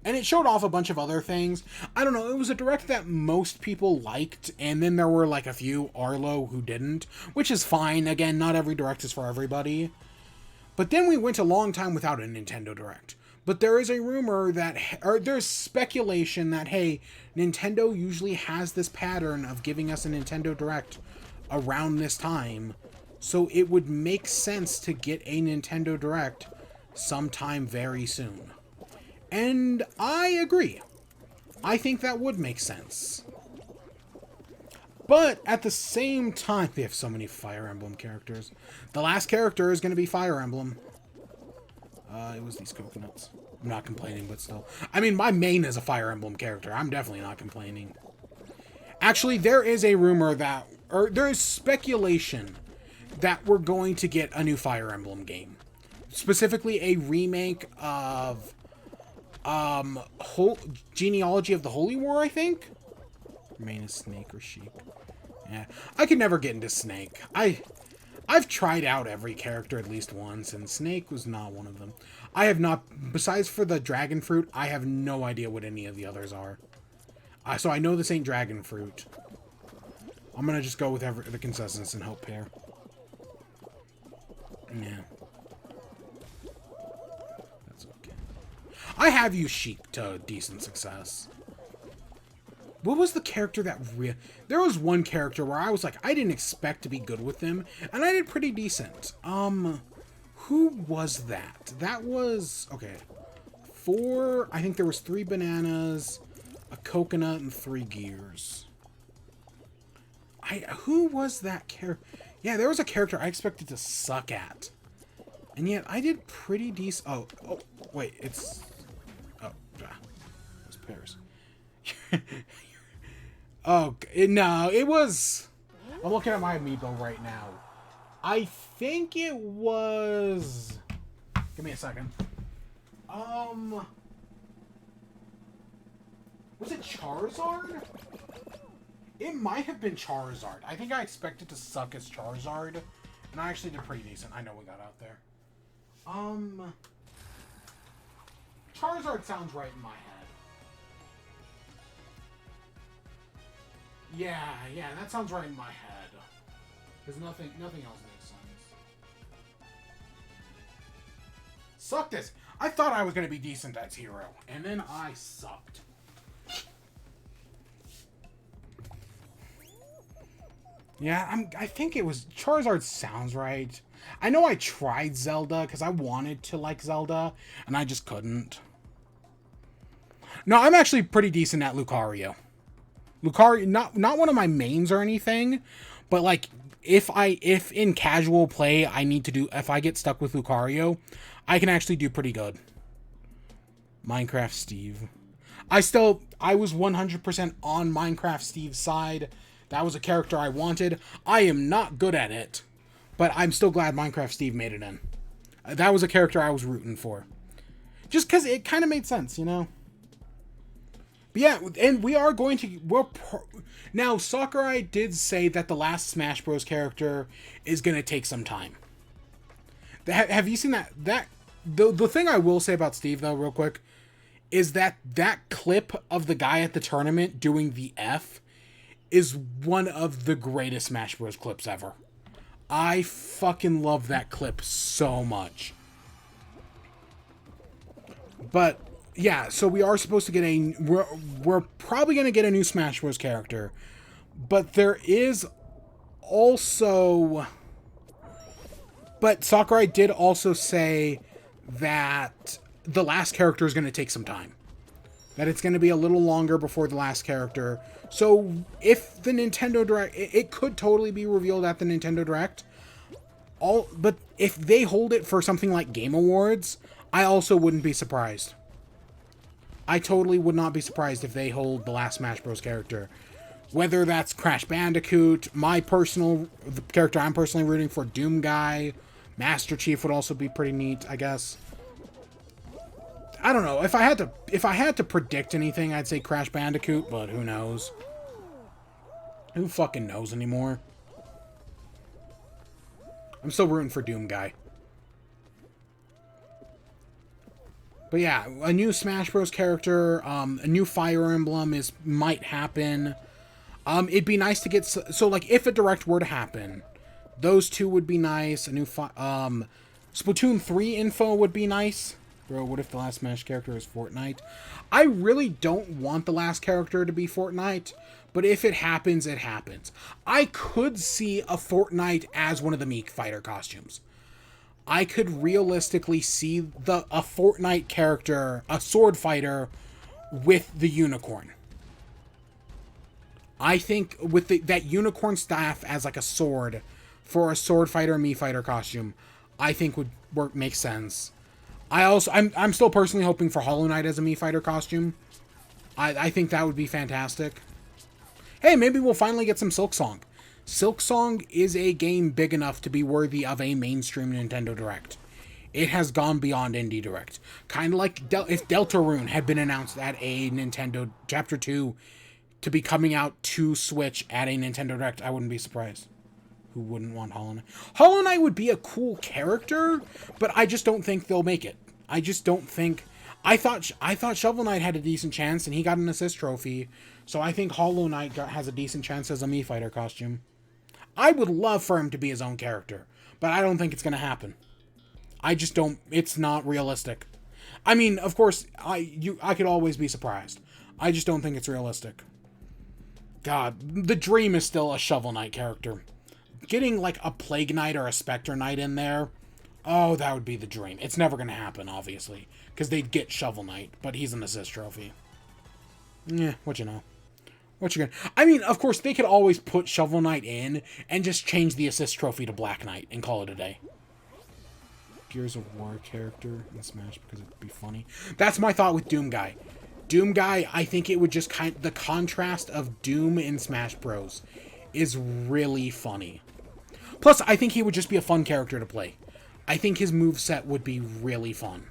And it showed off a bunch of other things. I don't know, it was a direct that most people liked, and then there were like a few Arlo who didn't, which is fine. Again, not every direct is for everybody. But then we went a long time without a Nintendo Direct. But there is a rumor that, or there's speculation that, hey, Nintendo usually has this pattern of giving us a Nintendo Direct around this time. So it would make sense to get a Nintendo Direct sometime very soon. And I agree. I think that would make sense. But at the same time, they have so many Fire Emblem characters. The last character is going to be Fire Emblem. It was these coconuts. I'm not complaining, but still. I mean, my main is a Fire Emblem character. I'm definitely not complaining. Actually, there is a rumor that, or there is speculation that we're going to get a new Fire Emblem game. Specifically, a remake of Genealogy of the Holy War, I think? Main is Snake or Sheik. Yeah. I could never get into Snake. I I've tried out every character at least once, and Snake was not one of them. I have not, besides for the dragon fruit, I have no idea what any of the others are. So I know this ain't dragon fruit. I'm gonna just go with the consensus and hope here. Yeah. That's okay. I have used Sheik to decent success. What was the character that there was one character where I was like, I didn't expect to be good with them, and I did pretty decent. Who was that? That was, okay. I think there was 3 bananas, a coconut, and 3 gears. Who was that character? Yeah, there was a character I expected to suck at. And yet, I did pretty decent. Oh, wait, it's... Oh, those pears. Oh, no, it was... I'm looking at my amiibo right now. I think it was... Give me a second. Was it Charizard? It might have been Charizard. I think I expected to suck as Charizard, and I actually did pretty decent. I know we got out there. Charizard sounds right in my head. Yeah, that sounds right in my head. Because nothing else makes sense. Sucked as... I thought I was going to be decent as Hero, and then I sucked. Yeah, I think it was... Charizard sounds right. I know I tried Zelda, because I wanted to like Zelda, and I just couldn't. No, I'm actually pretty decent at Lucario. Lucario, not one of my mains or anything, but like if in casual play if I get stuck with Lucario, I can actually do pretty good. Minecraft Steve. I was 100% on Minecraft Steve's side. That was a character I wanted. I am not good at it, but I'm still glad Minecraft Steve made it in. That was a character I was rooting for. Just because it kind of made sense, you know? But yeah, and we are going to... Now, Sakurai did say that the last Smash Bros. Character is going to take some time. Have you seen that? The thing I will say about Steve, though, real quick, is that clip of the guy at the tournament doing the F is one of the greatest Smash Bros. Clips ever. I fucking love that clip so much. But... yeah, so we are supposed to get we're probably going to get a new Smash Bros. Character. But there is also... But Sakurai did also say that the last character is going to take some time. That it's going to be a little longer before the last character. So if the Nintendo Direct... It could totally be revealed at the Nintendo Direct. But if they hold it for something like Game Awards, I also wouldn't be surprised. I totally would not be surprised if they hold the last Smash Bros. Character. Whether that's Crash Bandicoot, the character I'm personally rooting for, Doom Guy, Master Chief would also be pretty neat, I guess. I don't know. If I had to predict anything, I'd say Crash Bandicoot, but who knows? Who fucking knows anymore? I'm still rooting for Doom Guy. But yeah, a new Smash Bros. Character, a new Fire Emblem might happen. It'd be nice to get... So, like, if a Direct were to happen, those two would be nice. A new... Splatoon 3 info would be nice. Bro, what if the last Smash character is Fortnite? I really don't want the last character to be Fortnite, but if it happens, it happens. I could see a Fortnite as one of the Meek Fighter costumes. I could realistically see a Fortnite character, a sword fighter, with the unicorn. I think with that unicorn staff as like a sword for a sword fighter Mii Fighter costume, I think would make sense. I'm still personally hoping for Hollow Knight as a Mii Fighter costume. I think that would be fantastic. Hey, maybe we'll finally get some Silksong. Silksong is a game big enough to be worthy of a mainstream Nintendo Direct. It has gone beyond Indie Direct. Kind of like if Deltarune had been announced at a Nintendo Chapter 2 to be coming out to Switch at a Nintendo Direct, I wouldn't be surprised. Who wouldn't want Hollow Knight? Hollow Knight would be a cool character, but I just don't think they'll make it. I just don't think... I thought Shovel Knight had a decent chance, and he got an assist trophy. So I think Hollow Knight has a decent chance as a Mii Fighter costume. I would love for him to be his own character, but I don't think it's going to happen. I just don't... It's not realistic. I mean, of course, I could always be surprised. I just don't think it's realistic. God, the dream is still a Shovel Knight character. Getting, like, a Plague Knight or a Spectre Knight in there, oh, that would be the dream. It's never going to happen, obviously, because they'd get Shovel Knight, but he's an assist trophy. Yeah, what you know. What you gonna... I mean, of course, they could always put Shovel Knight in and just change the assist trophy to Black Knight and call it a day. Gears of War character in Smash because it'd be funny. That's my thought with Doom Guy. Doom Guy, I think it would just the contrast of Doom in Smash Bros. Is really funny. Plus, I think he would just be a fun character to play. I think his moveset would be really fun.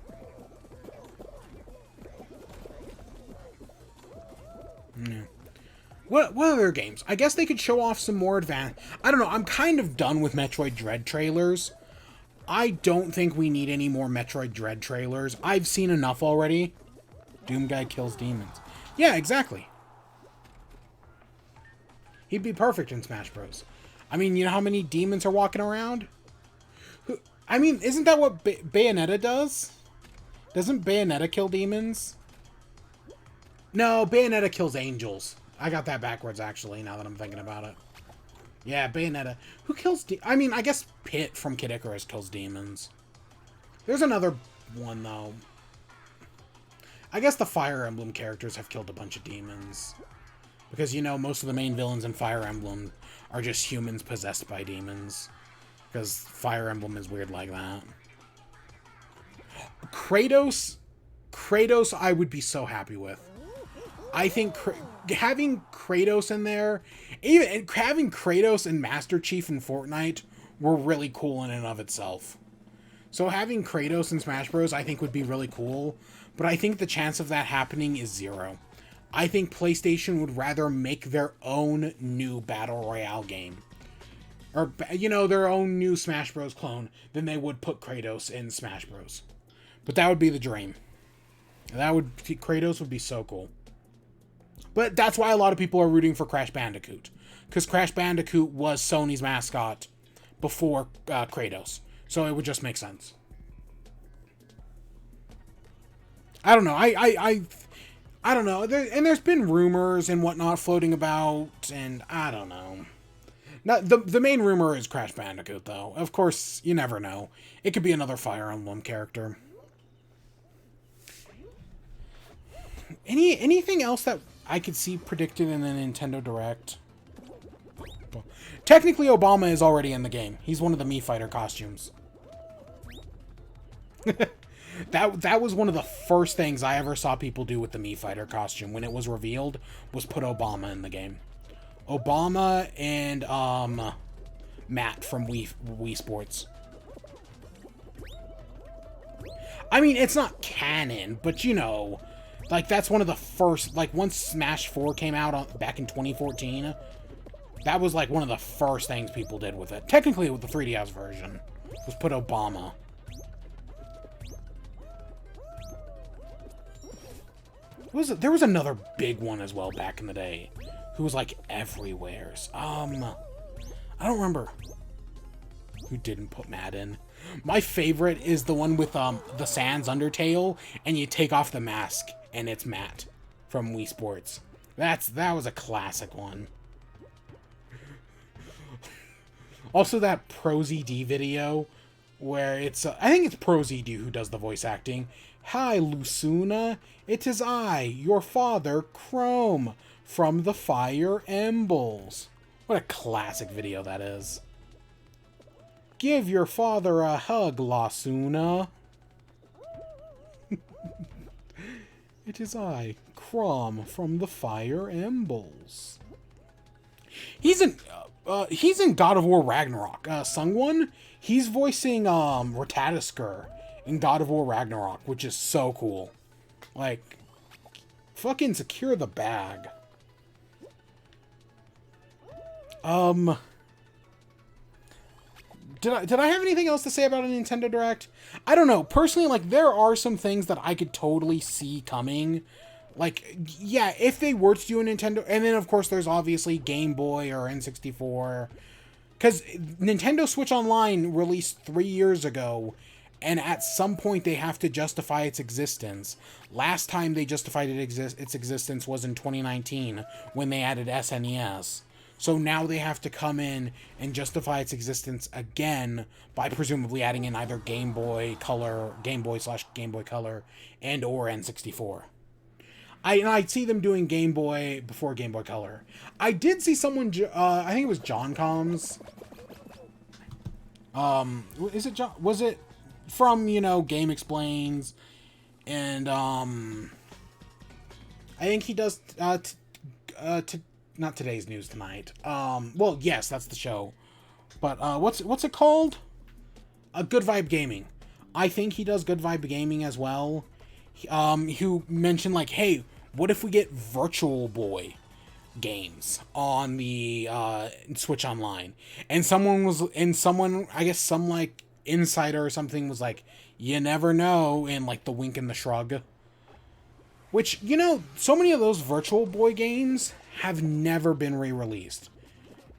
Yeah. What other games? I guess they could show off some more advanced... I don't know, I'm kind of done with Metroid Dread trailers. I don't think we need any more Metroid Dread trailers. I've seen enough already. Doom Guy kills demons. Yeah, exactly. He'd be perfect in Smash Bros. I mean, you know how many demons are walking around? I mean, isn't that what Bayonetta does? Doesn't Bayonetta kill demons? No, Bayonetta kills angels. I got that backwards, actually, now that I'm thinking about it. Yeah, Bayonetta. Who kills I mean, I guess Pit from Kid Icarus kills demons. There's another one, though. I guess the Fire Emblem characters have killed a bunch of demons. Because, you know, most of the main villains in Fire Emblem are just humans possessed by demons. Because Fire Emblem is weird like that. Kratos I would be so happy with. I think having Kratos in there, even having Kratos and Master Chief in Fortnite were really cool in and of itself. So having Kratos in Smash Bros. I think would be really cool, but I think the chance of that happening is 0. I think PlayStation would rather make their own new Battle Royale game. Or, you know, their own new Smash Bros. Clone than they would put Kratos in Smash Bros. But that would be the dream. Kratos would be so cool. But that's why a lot of people are rooting for Crash Bandicoot. Because Crash Bandicoot was Sony's mascot before Kratos. So it would just make sense. I don't know. I don't know. There's been rumors and whatnot floating about, and I don't know. Now, the main rumor is Crash Bandicoot, though. Of course, you never know. It could be another Fire Emblem character. Anything else that I could see predicted in the Nintendo Direct? Well, technically, Obama is already in the game. He's one of the Mii Fighter costumes. That was one of the first things I ever saw people do with the Mii Fighter costume when it was revealed, was put Obama in the game. Obama and Matt from Wii Sports. I mean, it's not canon, but you know, like that's one of the first, like once Smash 4 came out back in 2014, that was like one of the first things people did with it. Technically with the 3DS version, was put Obama. There was another big one as well back in the day, who was like everywhere. I don't remember who didn't put Matt in. My favorite is the one with the Sans Undertale, and you take off the mask, and it's Matt from Wii Sports. That was a classic one. Also, that ProZD video where it's I think it's ProZD who does the voice acting. Hi, Lucuna. It is I, your father, Chrome, from the Fire Embles. What a classic video that is. Give your father a hug, Lasuna. It is I, Crom, from the Fire Embles. He's in God of War Ragnarok. Sungwon, he's voicing Ratatoskr in God of War Ragnarok, which is so cool. Like, fucking secure the bag. Did I have anything else to say about a Nintendo Direct? I don't know. Personally, like, there are some things that I could totally see coming. Like, yeah, if they were to do a Nintendo... And then, of course, there's obviously Game Boy or N64. Because Nintendo Switch Online released 3 years ago, and at some point they have to justify its existence. Last time they justified its existence was in 2019, when they added SNES. So now they have to come in and justify its existence again by presumably adding in either Game Boy Color, Game Boy/Game Boy Color, and or N64. I see them doing Game Boy before Game Boy Color. I did see someone, I think it was John Combs. Is it John? Was it from, Game Explains? And, I think he does, not Today's News Tonight. Well, yes, that's the show. But, what's it called? Good Vibe Gaming. I think he does Good Vibe Gaming as well. Who mentioned, like, hey, what if we get Virtual Boy games on the Switch Online? And I guess some, like, insider or something was like, you never know, and, like, the wink and the shrug. Which, so many of those Virtual Boy games have never been re-released.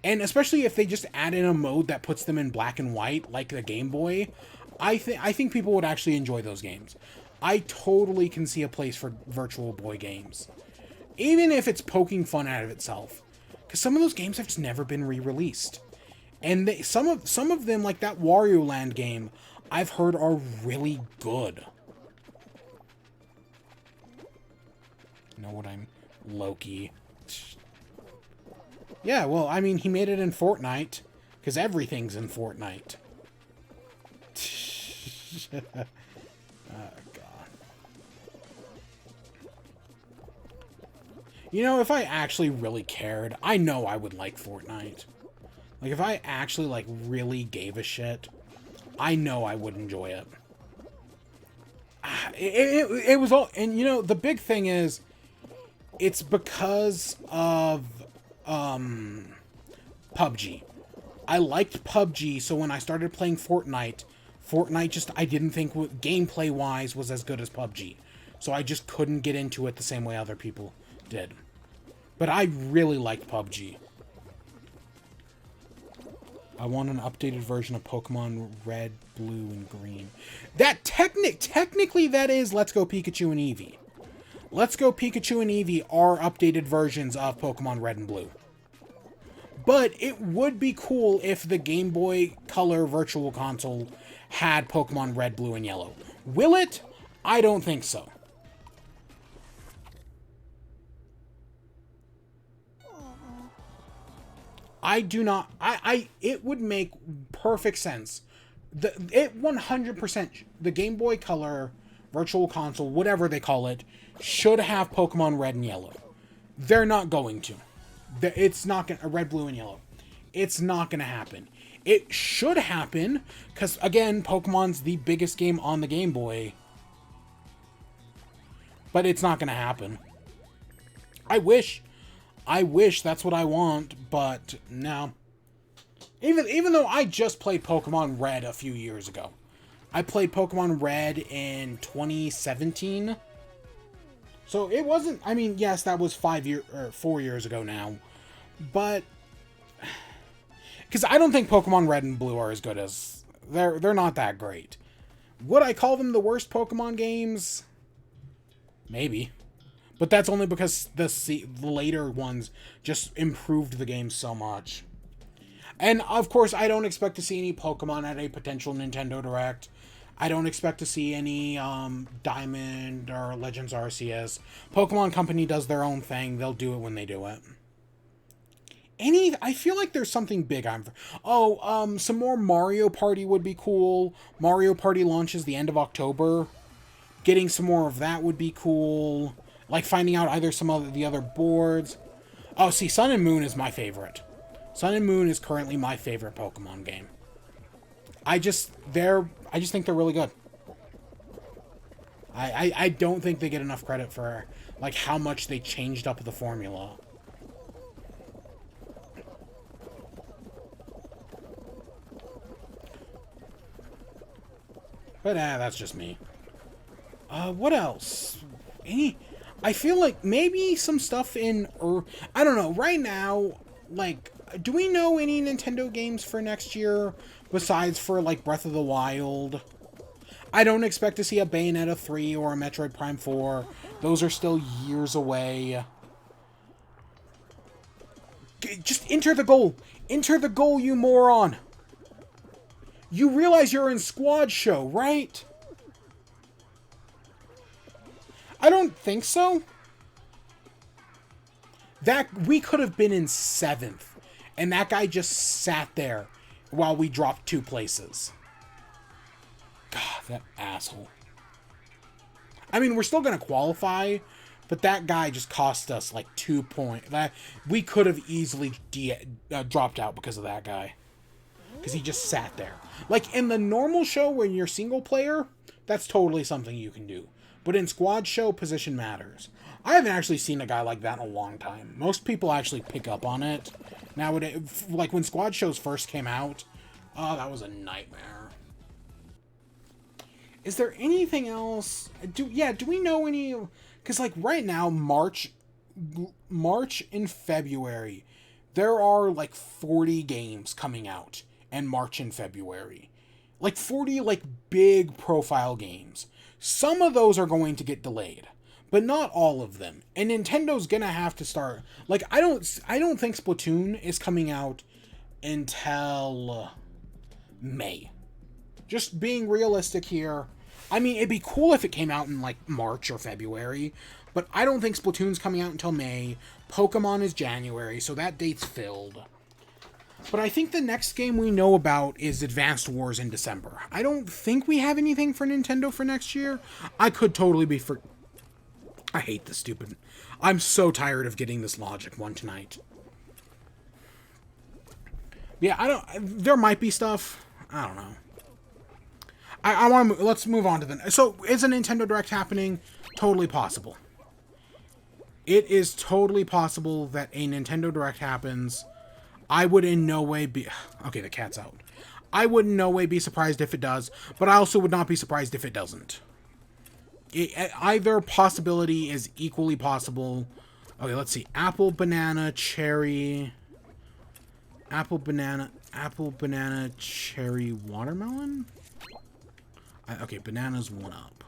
And especially if they just add in a mode that puts them in black and white, like the Game Boy, I think people would actually enjoy those games. I totally can see a place for Virtual Boy games. Even if it's poking fun out of itself. Because some of those games have just never been re-released. And some of them, like that Wario Land game, I've heard are really good. You know what I'm... Loki. Yeah, well, I mean, he made it in Fortnite. Because everything's in Fortnite. If I actually really cared, I know I would like Fortnite. Like, if I actually, like, really gave a shit, I know I would enjoy it. It was all... And, the big thing is, it's because of, PUBG. I liked PUBG, so when I started playing Fortnite just, I didn't think, gameplay-wise, was as good as PUBG. So I just couldn't get into it the same way other people did. But I really liked PUBG. I want an updated version of Pokemon Red, Blue, and Green. That technically that is Let's Go Pikachu and Eevee. Let's Go Pikachu and Eevee are updated versions of Pokemon Red and Blue. But it would be cool if the Game Boy Color Virtual Console had Pokemon Red, Blue, and Yellow. Will it? I don't think so. I do not... it would make perfect sense. It 100%... The Game Boy Color Virtual Console, whatever they call it, should have Pokemon Red and Yellow. They're not going to. It's not going to... Red, Blue, and Yellow. It's not going to happen. It should happen, because, again, Pokemon's the biggest game on the Game Boy. But it's not going to happen. I wish that's what I want, but no. Even though I just played Pokemon Red a few years ago. I played Pokemon Red in 2017. So it wasn't, I mean, yes, that was 4 years ago now. But because I don't think Pokemon Red and Blue are as good as... They're not that great. Would I call them the worst Pokemon games? Maybe. But that's only because the later ones just improved the game so much. And, of course, I don't expect to see any Pokemon at a potential Nintendo Direct. I don't expect to see any Diamond or Legends Arceus. Pokemon Company does their own thing. They'll do it when they do it. I feel like there's something big on... some more Mario Party would be cool. Mario Party launches the end of October. Getting some more of that would be cool. Like finding out either some of the other boards. Oh, see, Sun and Moon is my favorite. Sun and Moon is currently my favorite Pokemon game. I just think they're really good. I don't think they get enough credit for, like, how much they changed up the formula. But that's just me. What else? I feel like maybe some stuff in, or I don't know. Right now, like, do we know any Nintendo games for next year besides for like Breath of the Wild? I don't expect to see a Bayonetta 3 or a Metroid Prime 4. Those are still years away. Just enter the goal. Enter the goal, you moron. You realize you're in Squad Show, right? I don't think so. We could have been in 7th, and that guy just sat there while we dropped 2 places. God, that asshole. I mean, we're still going to qualify, but that guy just cost us like 2 points. We could have easily dropped out because of that guy. Because he just sat there. Like, in the normal show when you're single player, that's totally something you can do. But in Squad Show, position matters. I haven't actually seen a guy like that in a long time. Most people actually pick up on it. Nowadays, like when Squad Shows first came out, oh, that was a nightmare. Is there anything else? Do we know any? Because like right now, March and February, there are like 40 games coming out in March and February. Like 40 like big profile games. Some of those are going to get delayed, but not all of them. And Nintendo's gonna have to start. Like I don't think Splatoon is coming out until May. Just being realistic here. I mean, it'd be cool if it came out in like March or February, but I don't think Splatoon's coming out until May. Pokemon is January, so that date's filled. But I think the next game we know about is Advanced Wars in December. I don't think we have anything for Nintendo for next year. I could totally be for... I hate this stupid... I'm so tired of getting this Logic one tonight. Yeah, there might be stuff. I don't know. I want to... Let's move on to the... So, is a Nintendo Direct happening? Totally possible. It is totally possible that a Nintendo Direct happens. I would in no way be... Okay, the cat's out. I would in no way be surprised if it does, but I also would not be surprised if it doesn't. Either possibility is equally possible. Okay, let's see. Apple, banana, cherry... Apple, banana, cherry, watermelon? Okay, banana's one up.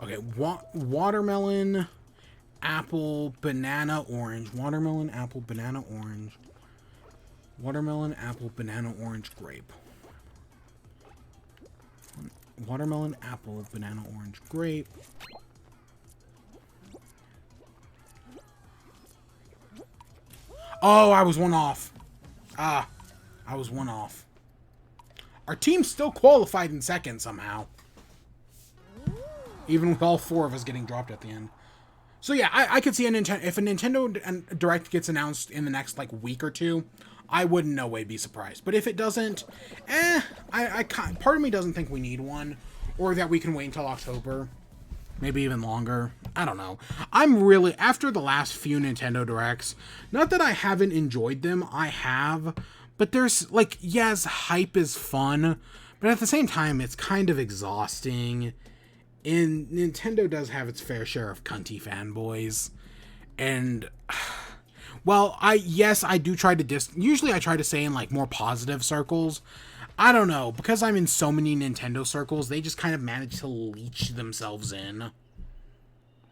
Okay, watermelon, apple, banana, orange. Watermelon, apple, banana, orange. Watermelon, apple, banana, orange, grape. Watermelon, apple, banana, orange, grape. Oh, I was one off. I was one off. Our team still qualified in second somehow. Even with all 4 of us getting dropped at the end. So yeah, I could see if a Nintendo Direct gets announced in the next like week or 2, I would in no way be surprised. But if it doesn't, part of me doesn't think we need one, or that we can wait until October, maybe even longer. I don't know. I'm really, after the last few Nintendo Directs, not that I haven't enjoyed them, I have, but there's like, yes, hype is fun, but at the same time, it's kind of exhausting. And Nintendo does have its fair share of cunty fanboys. And, well, I do try to usually I try to say in, like, more positive circles. I don't know. Because I'm in so many Nintendo circles, they just kind of manage to leech themselves in.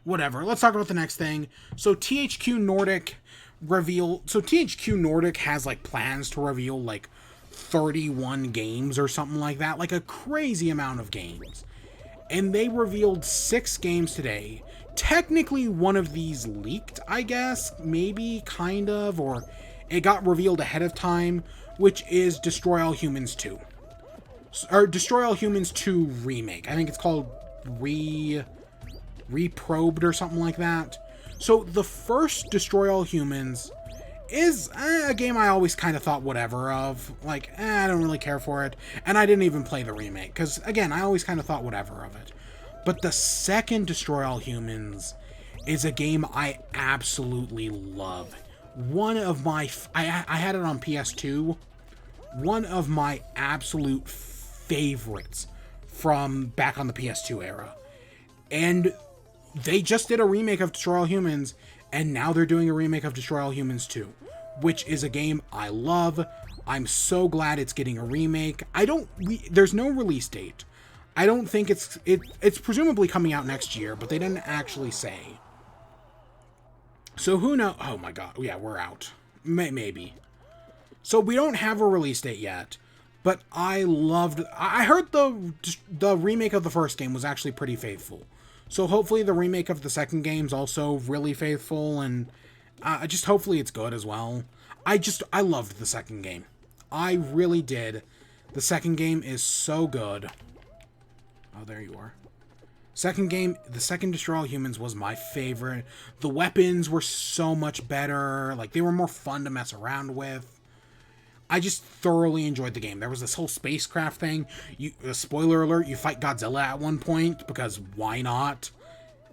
Whatever. Let's talk about the next thing. So, THQ Nordic THQ Nordic has, like, plans to reveal, like, 31 games or something like that. Like, a crazy amount of games. And they revealed 6 games today. Technically, one of these leaked, I guess. Maybe, kind of. Or it got revealed ahead of time. Which is Destroy All Humans 2. Or Destroy All Humans 2 Remake. I think it's called Reprobed or something like that. So, the first Destroy All Humans is a game I always kind of thought whatever of. Like, I don't really care for it. And I didn't even play the remake. Because, again, I always kind of thought whatever of it. But the second Destroy All Humans is a game I absolutely love. one of my... I had it on PS2. One of my absolute favorites from back on the PS2 era. And they just did a remake of Destroy All Humans, and now they're doing a remake of Destroy All Humans 2, which is a game I love. I'm so glad it's getting a remake. There's no release date. I don't think it's presumably coming out next year, but they didn't actually say. So who knows? Oh my god. Yeah, we're out. Maybe. So we don't have a release date yet, but I heard the remake of the first game was actually pretty faithful. So hopefully the remake of the second game's also really faithful, and just hopefully it's good as well. I loved the second game. I really did. The second game is so good. Oh, there you are. The second Destroy All Humans was my favorite. The weapons were so much better. Like, they were more fun to mess around with. I just thoroughly enjoyed the game. There was this whole spacecraft thing. Spoiler alert, you fight Godzilla at one point, because why not?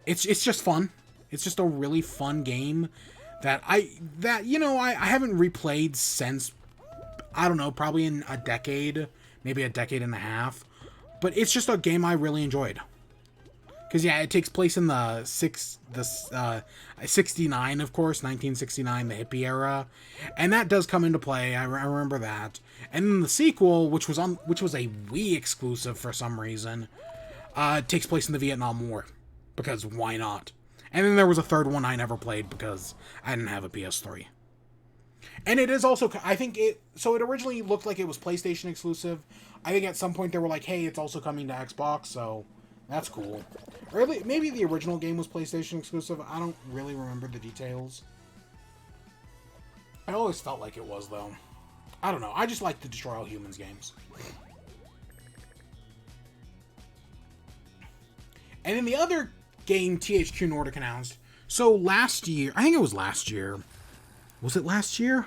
It's just fun. It's just a really fun game that I haven't replayed since, I don't know, probably in a decade, maybe a decade and a half. But it's just a game I really enjoyed. Because, yeah, it takes place in the 69, of course, 1969, the hippie era. And that does come into play. I remember that. And then the sequel, which was a Wii exclusive for some reason, takes place in the Vietnam War. Because why not? And then there was a third one I never played because I didn't have a PS3. And it is also, so it originally looked like it was PlayStation exclusive. I think at some point they were like, hey, it's also coming to Xbox, so that's cool. Or maybe the original game was PlayStation exclusive. I don't really remember the details. I always felt like it was, though. I don't know. I just like the Destroy All Humans games. And then the other game THQ Nordic announced. So last year, I think it was last year. Was it last year?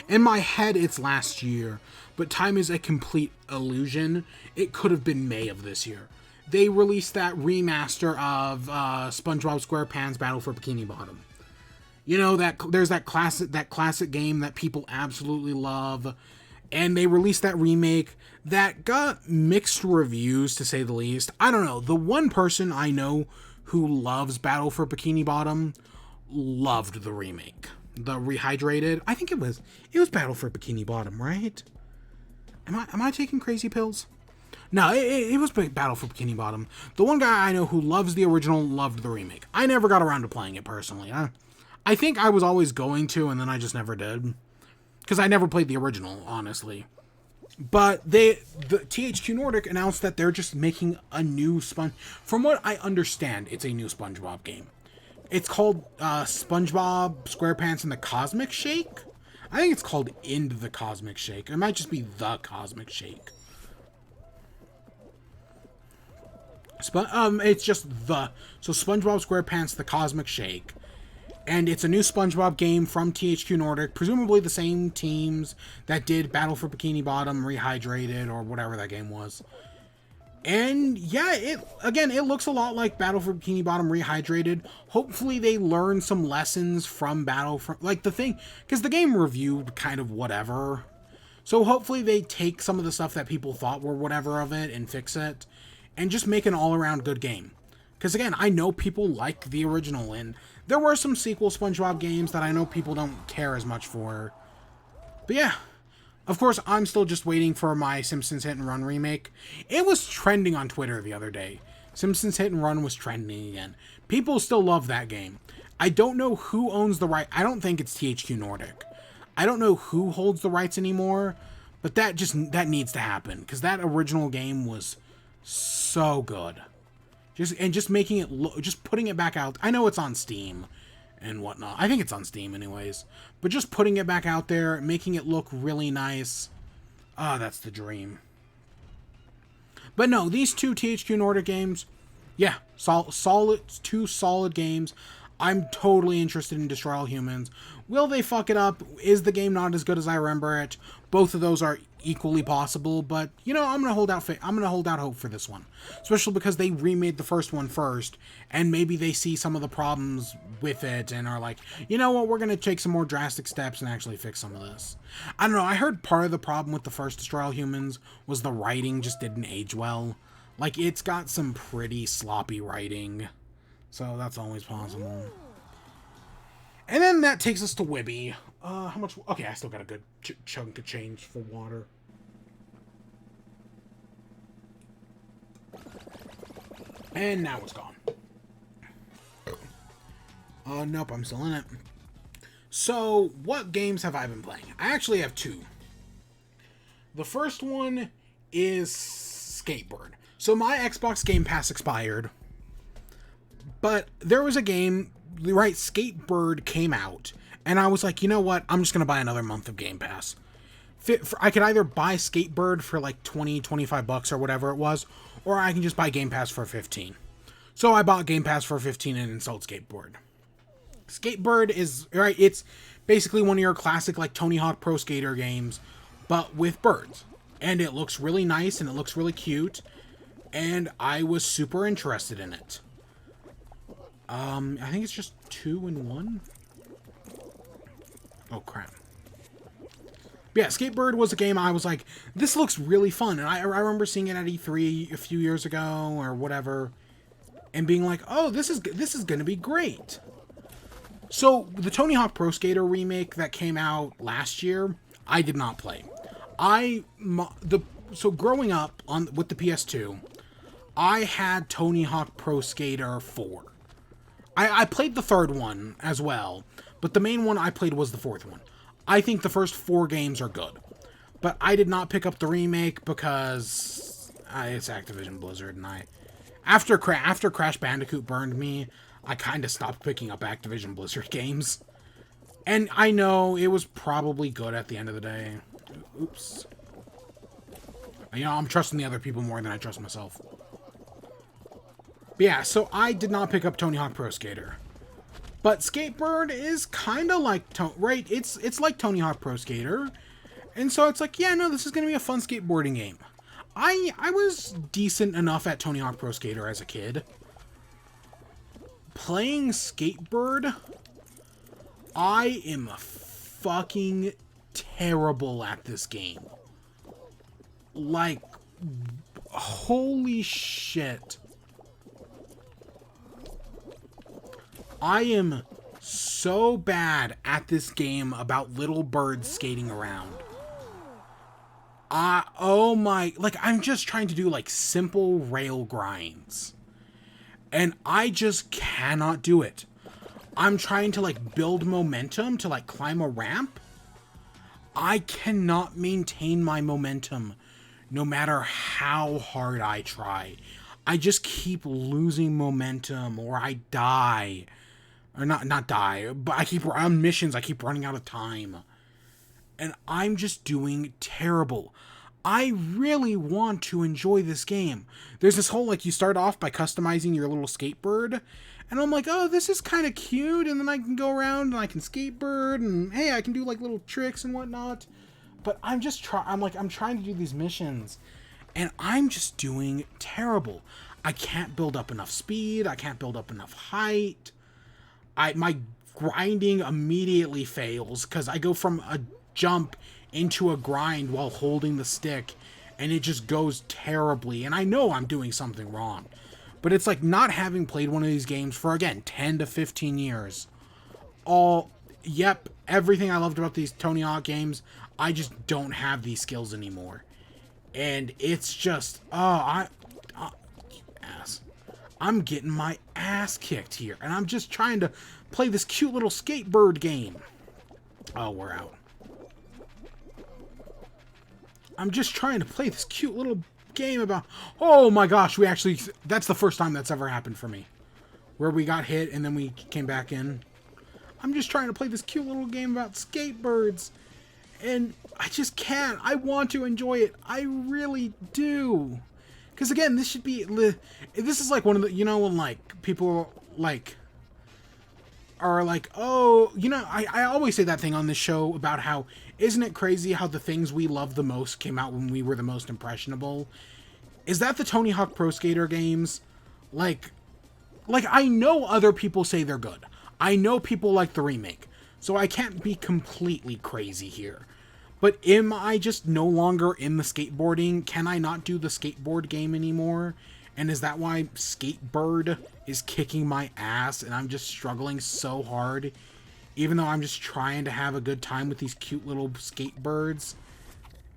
In my head, it's last year. But time is a complete illusion. It could have been May of this year. They released that remaster of SpongeBob SquarePants Battle for Bikini Bottom. You know, there's that classic game that people absolutely love. And they released that remake that got mixed reviews, to say the least. I don't know. The one person I know who loves Battle for Bikini Bottom loved the remake. The rehydrated. I think it was Battle for Bikini Bottom, right? Am I taking crazy pills? No, it was Battle for Bikini Bottom. The one guy I know who loves the original loved the remake. I never got around to playing it personally. I think I was always going to, and then I just never did. Because I never played the original, honestly. But the THQ Nordic announced that they're just making a new From what I understand, it's a new SpongeBob game. It's called SpongeBob SquarePants and the Cosmic Shake. I think it's called Into the Cosmic Shake. It might just be The Cosmic Shake. It's just the... So SpongeBob SquarePants, The Cosmic Shake. And it's a new SpongeBob game from THQ Nordic. Presumably the same teams that did Battle for Bikini Bottom, Rehydrated, or whatever that game was. And yeah, it looks a lot like Battle for Bikini Bottom Rehydrated. Hopefully they learn some lessons from the thing, because the game reviewed kind of whatever. So hopefully they take some of the stuff that people thought were whatever of it and fix it, and just make an all-around good game. Because again, I know people like the original, and there were some sequel SpongeBob games that I know people don't care as much for. But yeah. Of course, I'm still just waiting for my Simpsons Hit and Run remake. It was trending on Twitter the other day. Simpsons Hit and Run was trending again. People still love that game. I don't know who owns the right. I don't think it's THQ Nordic. I don't know who holds the rights anymore, but that needs to happen, because that original game was so good. Just making it just putting it back out. I know it's on Steam and whatnot. I think it's on Steam anyways. But just putting it back out there, making it look really nice. That's the dream. But no, these two THQ Nordic games, yeah, two solid games. I'm totally interested in Destroy All Humans. Will they fuck it up? Is the game not as good as I remember it? Both of those are equally possible, but you know, I'm gonna hold out hope for this one, especially because they remade the first one first, and maybe they see some of the problems with it and are like, you know what, we're gonna take some more drastic steps and actually fix some of this. I don't know. I heard part of the problem with the first Destroy All Humans was the writing just didn't age well. Like, it's got some pretty sloppy writing, so that's always possible. And then that takes us to WIBE. How much? Okay, I still got a good chunk of change for water. And now it's gone. Nope, I'm still in it. So, what games have I been playing? I actually have two. The first one is Skatebird. So, my Xbox Game Pass expired. But there was a game, right, Skatebird came out. And I was like, you know what? I'm just going to buy another month of Game Pass. I could either buy Skatebird for like 20, 25 bucks or whatever it was, or I can just buy Game Pass for 15. So I bought Game Pass for 15 and installed Skatebird. Skatebird is, right, it's basically one of your classic like Tony Hawk Pro Skater games, but with birds. And it looks really nice and it looks really cute. And I was super interested in it. I think it's just 2 in 1. Oh, crap. But yeah, Skatebird was a game I was like, this looks really fun. And I remember seeing it at E3 a few years ago or whatever. And being like, oh, this is going to be great. So, the Tony Hawk Pro Skater remake that came out last year, I did not play. So growing up with the PS2, I had Tony Hawk Pro Skater 4. I played the third one as well, but the main one I played was the fourth one. I think the first 4 games are good, but I did not pick up the remake because it's Activision Blizzard, and after Crash Bandicoot burned me, I kind of stopped picking up Activision Blizzard games. And I know it was probably good at the end of the day. Oops. You know, I'm trusting the other people more than I trust myself. But yeah, so I did not pick up Tony Hawk Pro Skater. But Skatebird is kind of like, right? It's like Tony Hawk Pro Skater. And so it's like, yeah, no, this is going to be a fun skateboarding game. I was decent enough at Tony Hawk Pro Skater as a kid. Playing Skatebird, I am fucking terrible at this game. Like, holy shit. I am so bad at this game about little birds skating around. Oh my, like, I'm just trying to do, like, simple rail grinds. And I just cannot do it. I'm trying to, like, build momentum to, like, climb a ramp. I cannot maintain my momentum no matter how hard I try. I just keep losing momentum, or I die. Or not die, but on missions, I keep running out of time. And I'm just doing terrible. I really want to enjoy this game. There's this whole, like, you start off by customizing your little skatebird. And I'm like, oh, this is kind of cute. And then I can go around and I can skatebird. And, hey, I can do, like, little tricks and whatnot. But I'm trying to do these missions. And I'm just doing terrible. I can't build up enough speed. I can't build up enough height. My grinding immediately fails because I go from a jump into a grind while holding the stick, and it just goes terribly. And I know I'm doing something wrong, but it's like not having played one of these games for, again, 10 to 15 years. Everything I loved about these Tony Hawk games, I just don't have these skills anymore. And it's just, I'm getting my ass kicked here. And I'm just trying to play this cute little Skatebird game. Oh, we're out. I'm just trying to play this cute little game about... Oh my gosh, that's the first time that's ever happened for me. Where we got hit and then we came back in. I'm just trying to play this cute little game about skatebirds. And I just can't. I want to enjoy it. I really do. Because again, this is like one of the, you know, when like people like, are like, oh, you know, I always say that thing on this show about how, isn't it crazy how the things we love the most came out when we were the most impressionable? Is that the Tony Hawk Pro Skater games? Like, I know other people say they're good. I know people like the remake. So I can't be completely crazy here. But am I just no longer in the skateboarding? Can I not do the skateboard game anymore? And is that why Skatebird is kicking my ass and I'm just struggling so hard? Even though I'm just trying to have a good time with these cute little skatebirds.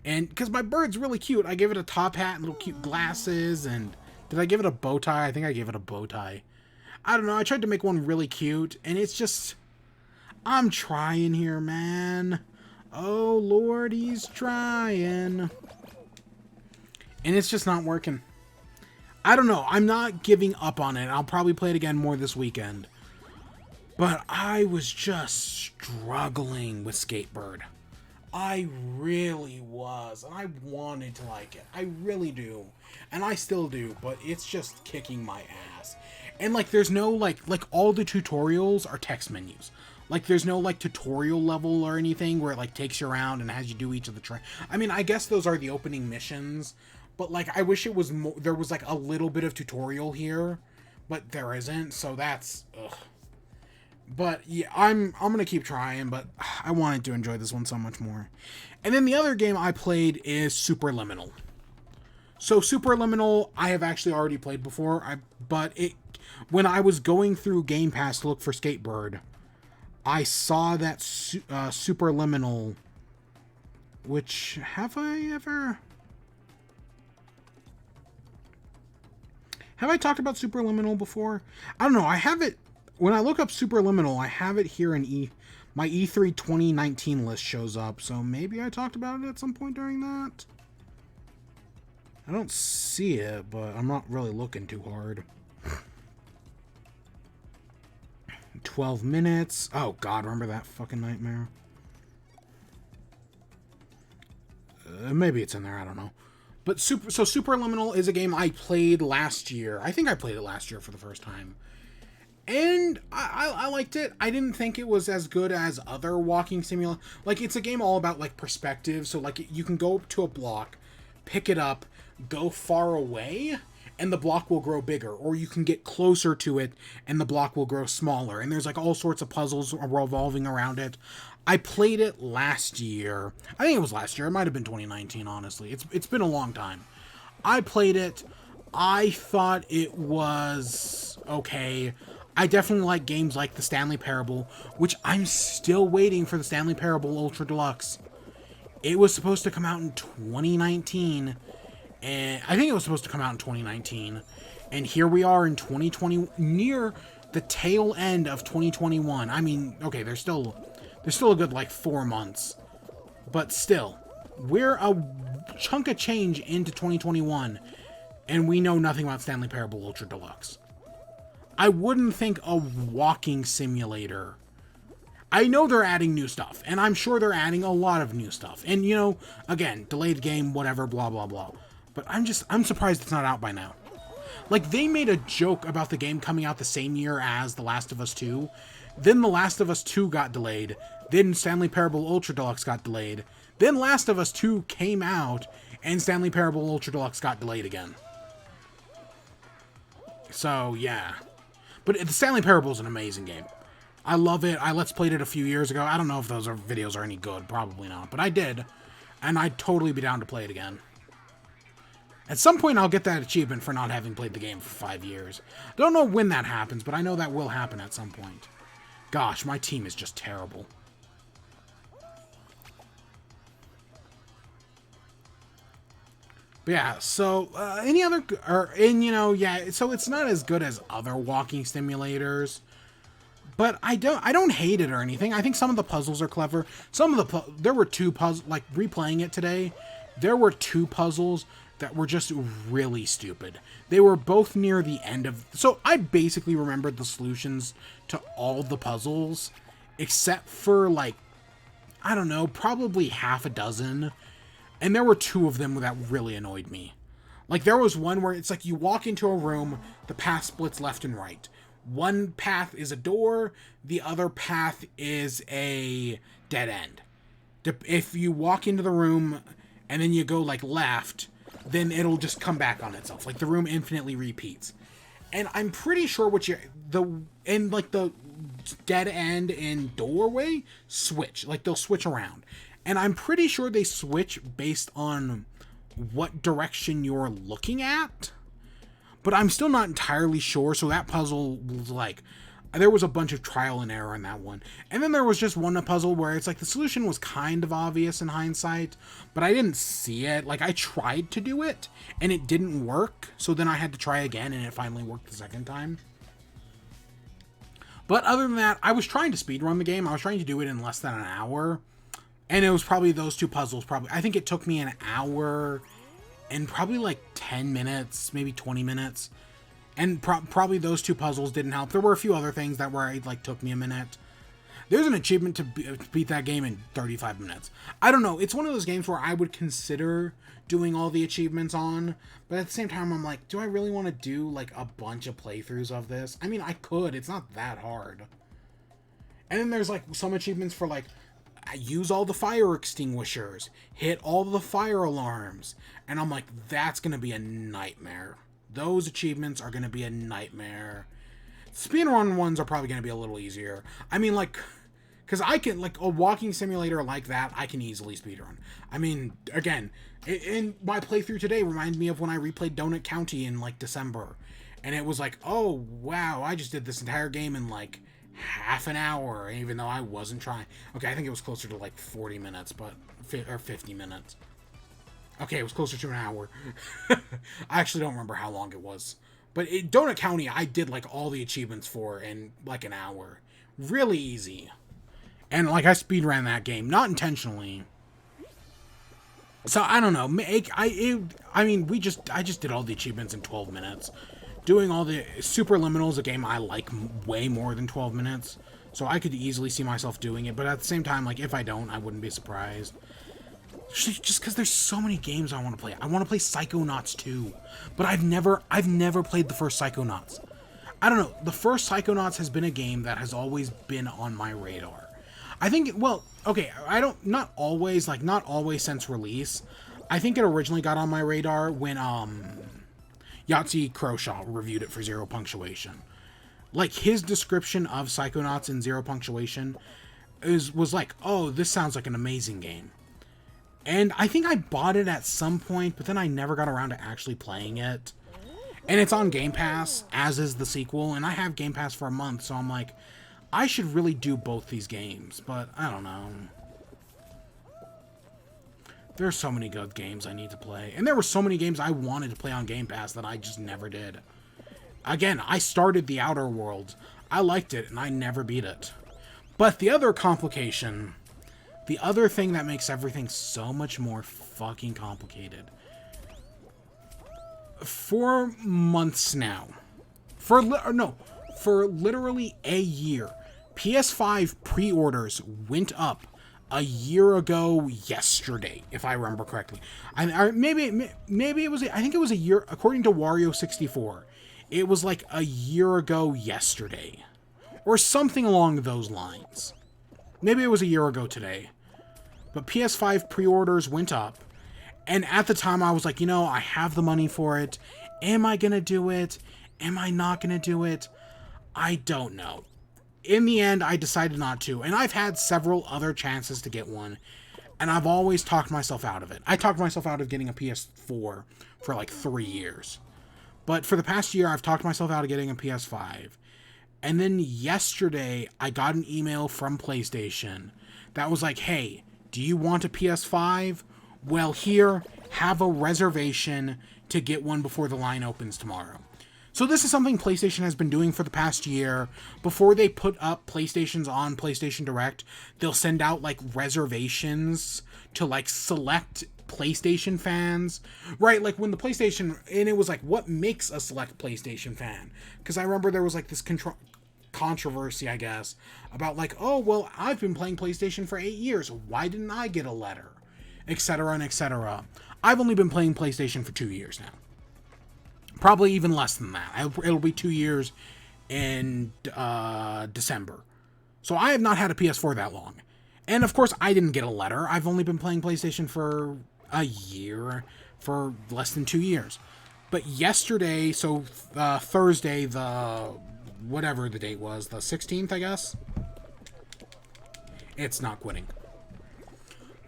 And because my bird's really cute. I gave it a top hat and little cute glasses. And did I give it a bow tie? I think I gave it a bow tie. I don't know. I tried to make one really cute. And it's just... I'm trying here, man. Oh, Lord, he's trying. And it's just not working. I don't know. I'm not giving up on it. I'll probably play it again more this weekend. But I was just struggling with Skatebird. I really was. And I wanted to like it. I really do. And I still do. But it's just kicking my ass. And, like, there's no, like all the tutorials are text menus. Like, there's no, like, tutorial level or anything where it, like, takes you around and has you do each of the I mean, I guess those are the opening missions. But, like, I wish it was more... There was, like, a little bit of tutorial here. But there isn't, so that's... Ugh. But, yeah, I'm gonna keep trying, but I wanted to enjoy this one so much more. And then the other game I played is Superliminal. So, Superliminal, I have actually already played before, but when I was going through Game Pass to look for Skatebird... I saw that Superliminal, which, have I talked about Superliminal before? I don't know. I have it, when I look up Superliminal, I have it here in my E3 2019 list shows up, so maybe I talked about it at some point during that. I don't see it, but I'm not really looking too hard. 12 minutes. Oh, God, remember that fucking nightmare? Maybe it's in there, I don't know. But Superliminal is a game I played last year. I think I played it last year for the first time. And I liked it. I didn't think it was as good as other walking simulators. Like, it's a game all about, like, perspective. So, like, you can go up to a block, pick it up, go far away, and the block will grow bigger, or you can get closer to it and the block will grow smaller. And there's like all sorts of puzzles revolving around it. I played it last year. I think it was last year. It might have been 2019, honestly. It's been a long time. I played it. I thought it was okay. I definitely like games like the Stanley Parable, which I'm still waiting for the Stanley Parable Ultra Deluxe. It was supposed to come out in 2019. And I think it was supposed to come out in 2019, and here we are in 2020, near the tail end of 2021. I mean, okay, there's still a good like 4 months, but still, we're a chunk of change into 2021, and we know nothing about Stanley Parable Ultra Deluxe. I wouldn't think a walking simulator. I know they're adding new stuff, and I'm sure they're adding a lot of new stuff, and you know, again, delayed game, whatever, blah blah blah. But I'm surprised it's not out by now. Like, they made a joke about the game coming out the same year as The Last of Us 2. Then The Last of Us 2 got delayed. Then Stanley Parable Ultra Deluxe got delayed. Then Last of Us 2 came out, and Stanley Parable Ultra Deluxe got delayed again. So, yeah. But the Stanley Parable is an amazing game. I love it. I Let's Played it a few years ago. I don't know if those videos are any good. Probably not. But I did. And I'd totally be down to play it again. At some point, I'll get that achievement for not having played the game for 5 years. Don't know when that happens, but I know that will happen at some point. Gosh, my team is just terrible. But yeah, so, so it's not as good as other walking simulators. But I don't hate it or anything. I think some of the puzzles are clever. There were two puzzles, like, replaying it today, there were two puzzles that were just really stupid. They were both near the end of... So I basically remembered the solutions to all the puzzles, except for, like, I don't know, probably half a dozen. And there were two of them that really annoyed me. Like, there was one where it's like you walk into a room, the path splits left and right. One path is a door, the other path is a dead end. If you walk into the room and then you go like left, then it'll just come back on itself. Like the room infinitely repeats. And I'm pretty sure the dead end and doorway switch. Like they'll switch around. And I'm pretty sure they switch based on what direction you're looking at. But I'm still not entirely sure. So that puzzle was like, there was a bunch of trial and error in that one. And then there was just one puzzle where it's like the solution was kind of obvious in hindsight, but I didn't see it. Like I tried to do it and it didn't work. So then I had to try again and it finally worked the second time. But other than that, I was trying to speedrun the game. I was trying to do it in less than an hour. And it was probably those two puzzles. I think it took me an hour and probably like 10 minutes, maybe 20 minutes. And probably those two puzzles didn't help. There were a few other things that took me a minute. There's an achievement to beat that game in 35 minutes. I don't know. It's one of those games where I would consider doing all the achievements on. But at the same time, I'm like, do I really want to do like a bunch of playthroughs of this? I mean, I could. It's not that hard. And then there's like some achievements for like, use all the fire extinguishers. Hit all the fire alarms. And I'm like, that's going to be a nightmare. Those achievements are going to be a nightmare. Speedrun ones are probably going to be a little easier. I mean, like, because I can, like, a walking simulator like that, I can easily speedrun. I mean, again, in my playthrough today reminded me of when I replayed Donut County in, like, December. And it was like, oh, wow, I just did this entire game in, like, half an hour, even though I wasn't trying. Okay, I think it was closer to, like, 40 minutes, or 50 minutes. Okay, it was closer to an hour. I actually don't remember how long it was. But Donut County, I did, like, all the achievements for in, like, an hour. Really easy. And, like, I speedran that game. Not intentionally. So, I don't know. I just did all the achievements in 12 minutes. Doing all the Superliminal is a game I like way more than 12 minutes. So, I could easily see myself doing it. But at the same time, like, if I don't, I wouldn't be surprised. Just because there's so many games I want to play. I want to play Psychonauts 2, but I've never played the first Psychonauts. I don't know. The first Psychonauts has been a game that has always been on my radar. I think, well, okay, not always since release. I think it originally got on my radar when, Yahtzee Croshaw reviewed it for Zero Punctuation. Like, his description of Psychonauts in Zero Punctuation was like, oh, this sounds like an amazing game. And I think I bought it at some point, but then I never got around to actually playing it. And it's on Game Pass, as is the sequel, and I have Game Pass for a month, so I'm like, I should really do both these games, but I don't know. There's so many good games I need to play. And there were so many games I wanted to play on Game Pass that I just never did. Again, I started The Outer Worlds. I liked it, and I never beat it. But the other complication... The other thing that makes everything so much more fucking complicated. For months now. For literally a year. PS5 pre-orders went up a year ago yesterday, if I remember correctly. Maybe it was, I think it was a year, according to Wario64. It was like a year ago yesterday. Or something along those lines. Maybe it was a year ago today. But PS5 pre-orders went up, and at the time I was like, I have the money for it. Am I going to do it? Am I not going to do it? I don't know. In the end, I decided not to, and I've had several other chances to get one, and I've always talked myself out of it. I talked myself out of getting a PS4 for like 3 years. But for the past year, I've talked myself out of getting a PS5. And then yesterday, I got an email from PlayStation that was like, hey, do you want a PS5? Well, here, have a reservation to get one before the line opens tomorrow. So this is something PlayStation has been doing for the past year. Before they put up PlayStations on PlayStation Direct, they'll send out, like, reservations to, like, select PlayStation fans. Right, like, when the PlayStation... And it was like, what makes a select PlayStation fan? Because I remember there was, like, this controversy, I guess, about like, oh, well, I've been playing PlayStation for 8 years. Why didn't I get a letter? Etc. and etc. I've only been playing PlayStation for 2 years now. Probably even less than that. It'll be 2 years in December. So I have not had a PS4 that long. And of course, I didn't get a letter. I've only been playing PlayStation for a year, for less than 2 years. But yesterday, so Thursday, the whatever the date was, the 16th, I guess. It's not quitting.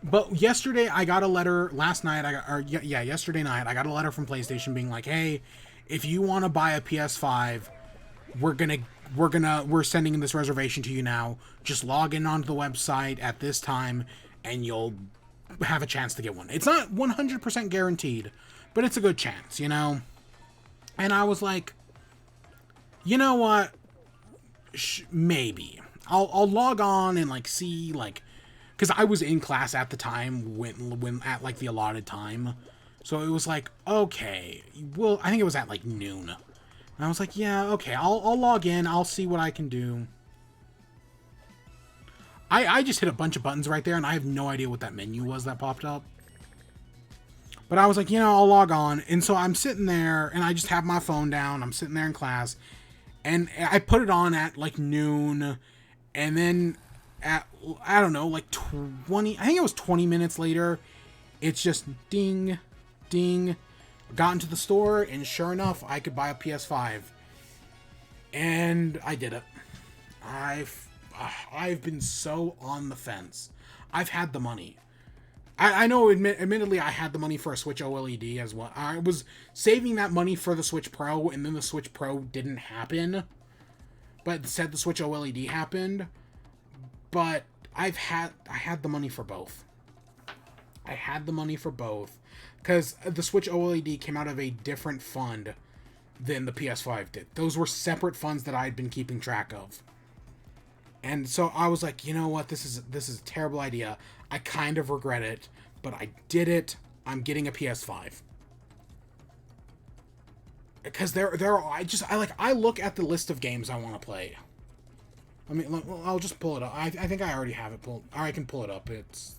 But yesterday, I got a letter. Last night, yesterday night, I got a letter from PlayStation being like, "Hey, if you want to buy a PS5, we're sending this reservation to you now. Just log in onto the website at this time, and you'll have a chance to get one." It's not 100% guaranteed, but it's a good chance, you know? And I was like, you know what? Maybe. I'll log on and, like, see, like... Because I was in class at the time, when at, like, the allotted time. So it was like, okay. Well, I think it was at, like, noon. And I was like, yeah, okay, I'll log in. I'll see what I can do. I just hit a bunch of buttons right there, and I have no idea what that menu was that popped up. But I was like, you know, I'll log on. And so I'm sitting there, and I just have my phone down. I'm sitting there in class. And I put it on at, like, noon. And then at, I don't know, like 20... I think it was 20 minutes later. It's just ding, ding. Got into the store, and sure enough, I could buy a PS5. And I did it. I've been so on the fence. I've had the money. I know, admittedly, I had the money for a Switch OLED as well. I was saving that money for the Switch Pro, and then the Switch Pro didn't happen. But instead, the Switch OLED happened. But I had the money for both. I had the money for both. Because the Switch OLED came out of a different fund than the PS5 did. Those were separate funds that I had been keeping track of. And so I was like, you know what, this is a terrible idea. I kind of regret it, but I did it. I'm getting a PS5. Because I look at the list of games I want to play. I mean, I'll just pull it up. I think I already have it pulled. Or I can pull it up. It's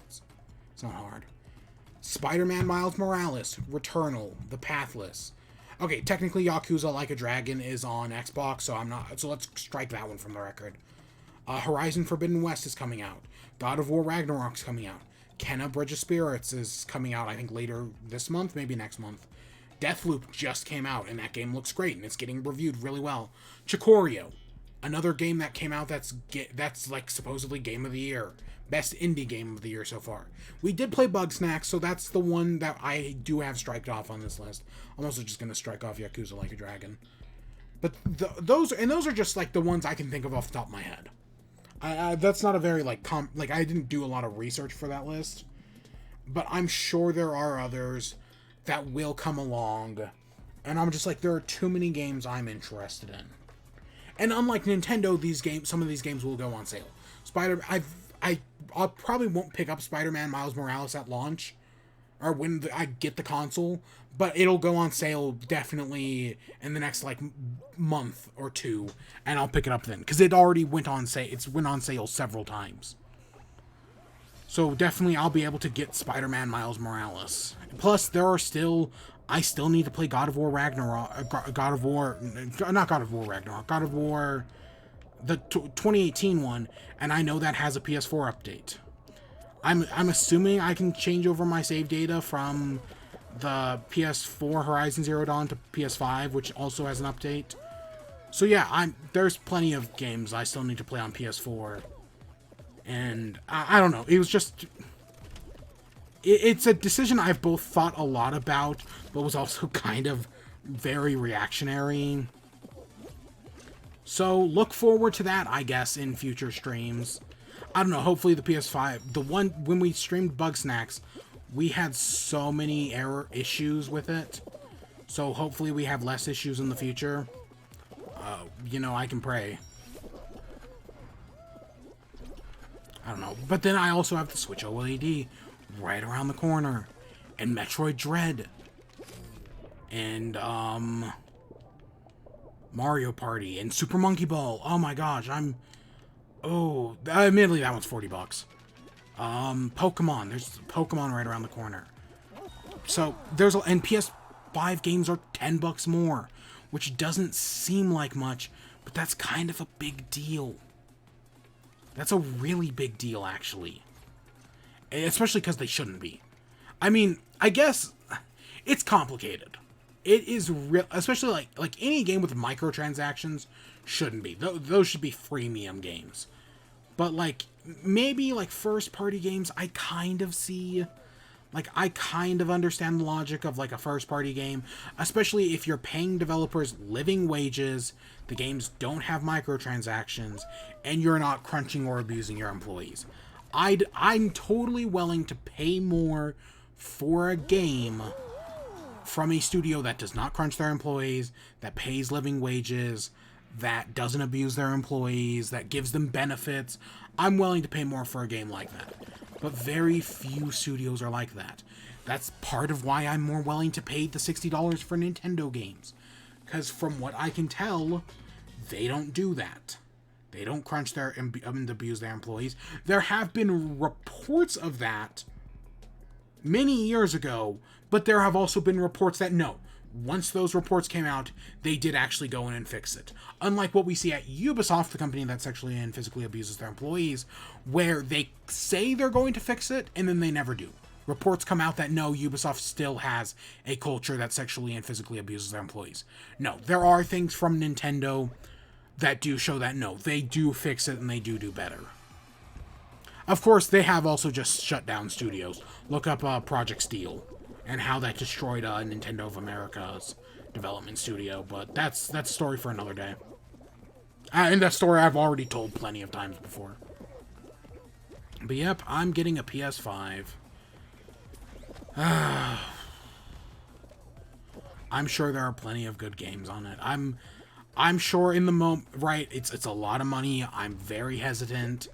not hard. Spider-Man Miles Morales, Returnal, The Pathless. Okay, technically Yakuza Like a Dragon is on Xbox, so let's strike that one from the record. Horizon Forbidden West is coming out. God of War Ragnarok's coming out. Kenna Bridge of Spirits is coming out, I think, later this month, maybe next month. Deathloop just came out, and that game looks great, and it's getting reviewed really well. Chikorio, another game that came out that's like supposedly Game of the Year. Best indie game of the year so far. We did play Bugsnax, so that's the one that I do have striked off on this list. I'm also just going to strike off Yakuza Like a Dragon. But those are just like the ones I can think of off the top of my head. That's not a very I didn't do a lot of research for that list, but I'm sure there are others that will come along, and I'm just like, there are too many games I'm interested in. And unlike Nintendo, some of these games will go on sale. I probably won't pick up Spider-Man Miles Morales at launch, or when I get the console, but it'll go on sale definitely in the next month or two, and I'll pick it up then, because it already went on sale. It's went on sale several times. So definitely I'll be able to get Spider-Man Miles Morales. Plus, I still need to play God of War Ragnarok. God of War, the 2018 one, and I know that has a PS4 update. I'm assuming I can change over my save data from the PS4 Horizon Zero Dawn to PS5, which also has an update. So yeah, there's plenty of games I still need to play on PS4. And I don't know, it was just... It's a decision I've both thought a lot about, but was also kind of very reactionary. So look forward to that, I guess, in future streams. I don't know, hopefully the PS5... when we streamed Bugsnax, we had so many error issues with it. So hopefully we have less issues in the future. I can pray. I don't know. But then I also have the Switch OLED right around the corner. And Metroid Dread. And, Mario Party. And Super Monkey Ball. Oh my gosh, admittedly that one's $40. Pokemon. There's Pokemon right around the corner. So, and PS5 games are $10 more. Which doesn't seem like much, But that's kind of a big deal. That's a really big deal, actually. Especially because they shouldn't be. I mean, I guess it's complicated. It is real, especially like any game with microtransactions shouldn't be. Those should be freemium games. But like maybe like first party games, I kind of see, like I kind of understand the logic of like a first party game, especially if you're paying developers living wages, the games don't have microtransactions, and you're not crunching or abusing your employees. I'm totally willing to pay more for a game from a studio that does not crunch their employees, that pays living wages, that doesn't abuse their employees, that gives them benefits. I'm willing to pay more for a game like that. But very few studios are like that. That's part of why I'm more willing to pay the $60 for Nintendo games. Because from what I can tell, they don't do that. They don't crunch their and abuse their employees. There have been reports of that many years ago, but there have also been reports that no, once those reports came out, they did actually go in and fix it. Unlike what we see at Ubisoft, the company that sexually and physically abuses their employees, where they say they're going to fix it, and then they never do. Reports come out that no, Ubisoft still has a culture that sexually and physically abuses their employees. No, there are things from Nintendo that do show that no, they do fix it and they do better. Of course, they have also just shut down studios. Look up Project Steel and how that destroyed Nintendo of America's development studio, but that's a story for another day. And that story I've already told plenty of times before. But yep, I'm getting a PS5. I'm sure there are plenty of good games on it. I'm sure in the moment, right, it's a lot of money. I'm very hesitant,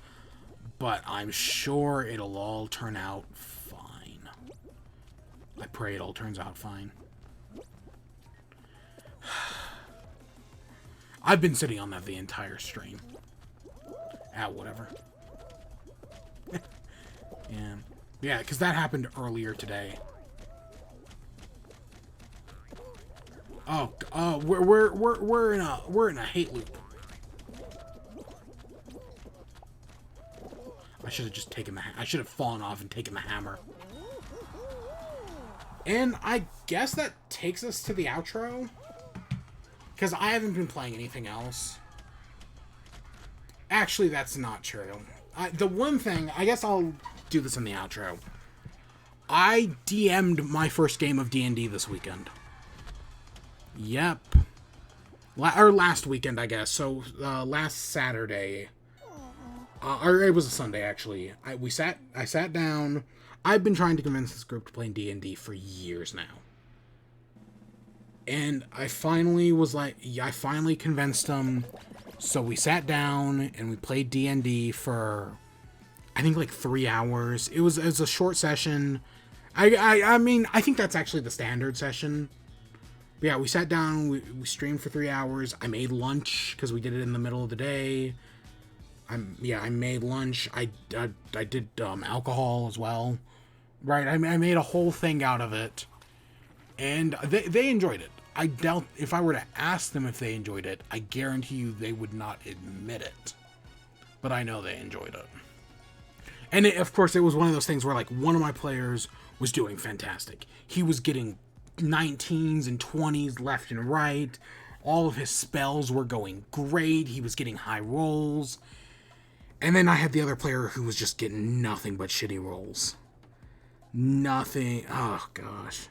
but I'm sure it'll all turn out fine. I pray it all turns out fine. I've been sitting on that the entire stream. Whatever. Yeah, because that happened earlier today. Oh, we're in a hate loop. I should have just taken I should have fallen off and taken the hammer. And I guess that takes us to the outro, because I haven't been playing anything else. Actually, that's not true. The one thing, I guess I'll do this in the outro. I DM'd my first game of D&D this weekend. Yep. Or last weekend, I guess. So, last Saturday. Or it was a Sunday, actually. I sat down. I've been trying to convince this group to play D&D for years now. And I finally convinced them. So we sat down and we played D&D for, I think, like 3 hours. It was a short session. I mean, I think that's actually the standard session. But yeah, we sat down, we streamed for 3 hours. I made lunch, because we did it in the middle of the day. I made lunch. I did alcohol as well. Right, I made a whole thing out of it. And they enjoyed it. I doubt, if I were to ask them if they enjoyed it, I guarantee you they would not admit it. But I know they enjoyed it. And of course, it was one of those things where, like, one of my players was doing fantastic. He was getting 19s and 20s left and right. All of his spells were going great. He was getting high rolls. And then I had the other player who was just getting nothing but shitty rolls. Nothing. Oh, gosh.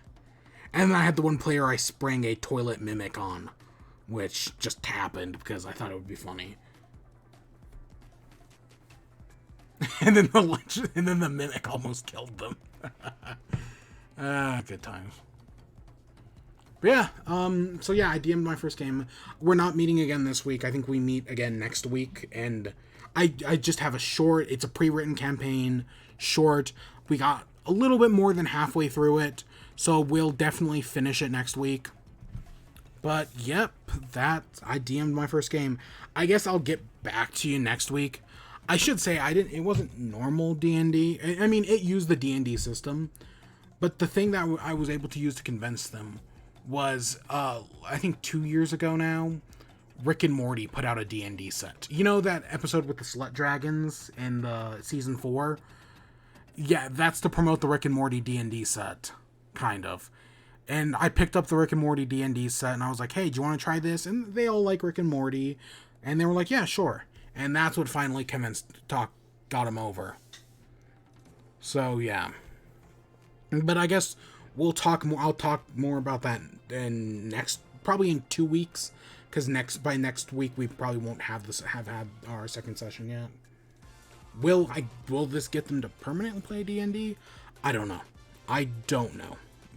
And then I had the one player I sprang a toilet mimic on, which just happened because I thought it would be funny. And then the mimic almost killed them. Good times. But yeah, so yeah, I DM'd my first game. We're not meeting again this week. I think we meet again next week, and I just have a short, it's a pre-written campaign, short. We got a little bit more than halfway through it, so we'll definitely finish it next week. But yep, I DM'd my first game. I guess I'll get back to you next week. I should say it wasn't normal D&D. I mean, it used the D&D system, but the thing that I was able to use to convince them was, I think 2 years ago now, Rick and Morty put out a D&D set. You know that episode with the slut dragons in the season 4? Yeah, that's to promote the Rick and Morty D&D set, kind of. And I picked up the Rick and Morty D&D set, and I was like, hey, do you want to try this? And they all like Rick and Morty, and they were like, yeah, sure. And that's what finally got them over. So, yeah. But I guess we'll talk more. I'll talk more about that probably in 2 weeks, because by next week we probably won't have had our second session yet. Will this get them to permanently play D&D? I don't know.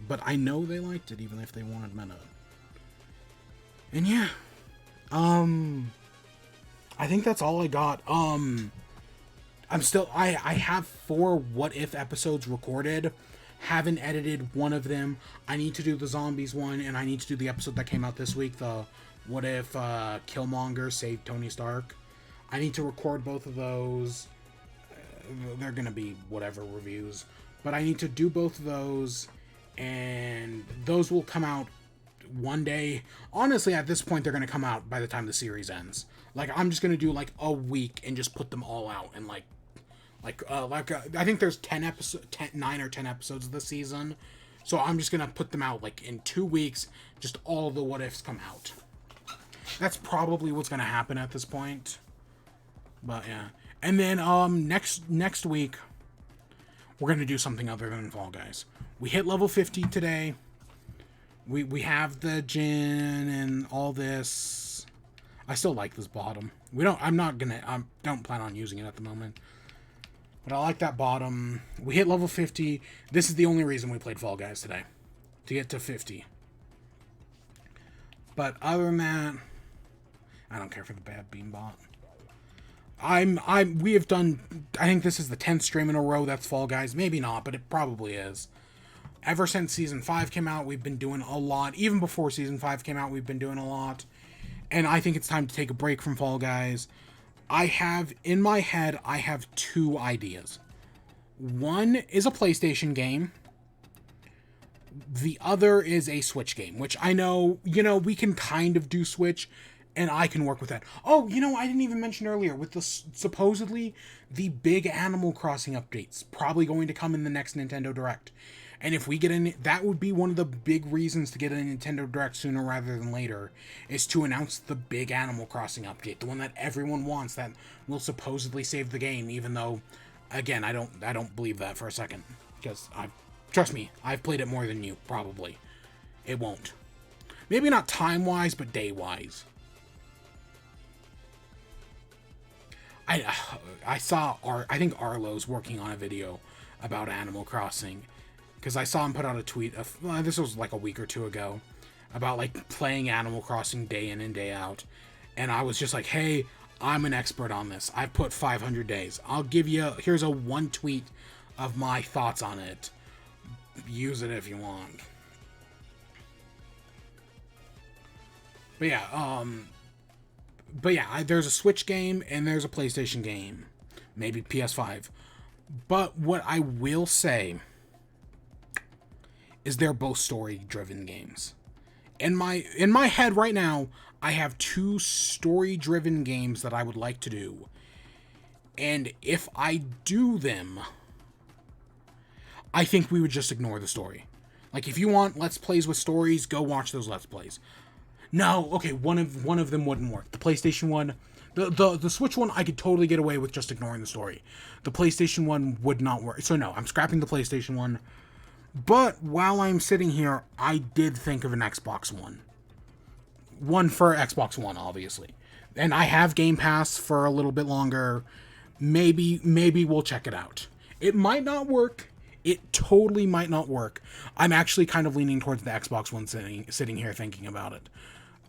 But I know they liked it, even if they wanted meta. And yeah. I think that's all I got. I have 4 What If episodes recorded. Haven't edited one of them. I need to do the zombies one, and I need to do the episode that came out this week, the What If Killmonger saved Tony Stark. I need to record both of those. They're gonna be whatever reviews, but I need to do both of those, and those will come out one day. Honestly, at this point, they're gonna come out by the time the series ends. Like, I'm just gonna do like a week and just put them all out, and I think there's 9 or 10 episodes of the season, so I'm just gonna put them out like in 2 weeks. Just all the what ifs come out. That's probably what's gonna happen at this point. But yeah. And then next week we're gonna do something other than Fall Guys. We hit level 50 today. We have the gin and all this. I still like this bottom. I don't plan on using it at the moment. But I like that bottom. We hit level 50. This is the only reason we played Fall Guys today. To get to 50. But other than that, I don't care for the bad beambot. We have done, I think this is the 10th stream in a row that's Fall Guys. Maybe not, but it probably is. Ever since Season 5 came out, we've been doing a lot. Even before Season 5 came out, we've been doing a lot. And I think it's time to take a break from Fall Guys. In my head, I have 2 ideas. One is a PlayStation game. The other is a Switch game, which I know, we can kind of do Switch, and I can work with that. Oh, I didn't even mention earlier, with supposedly the big Animal Crossing updates probably going to come in the next Nintendo Direct. And if we get in, that would be one of the big reasons to get a Nintendo Direct sooner rather than later, is to announce the big Animal Crossing update, the one that everyone wants, that will supposedly save the game, even though, again, I don't believe that for a second, because trust me, I've played it more than you, probably. It won't. Maybe not time-wise, but day-wise. I saw I think Arlo's working on a video about Animal Crossing, because I saw him put out a tweet this was like a week or 2 ago, about like playing Animal Crossing day in and day out, and I was just like, hey, I'm an expert on this. I've put 500 days. I'll give you, here's a 1 tweet of my thoughts on it. Use it if you want. But yeah, there's a Switch game and there's a PlayStation game. Maybe PS5. But what I will say is they're both story-driven games. In my head right now, I have 2 story-driven games that I would like to do. And if I do them, I think we would just ignore the story. Like, if you want Let's Plays with stories, go watch those Let's Plays. No, okay, one of them wouldn't work. The PlayStation one, the Switch one, I could totally get away with just ignoring the story. The PlayStation one would not work. So no, I'm scrapping the PlayStation one. But while I'm sitting here, I did think of an Xbox One. One for Xbox One, obviously. And I have Game Pass for a little bit longer. Maybe we'll check it out. It might not work. It totally might not work. I'm actually kind of leaning towards the Xbox One sitting here thinking about it.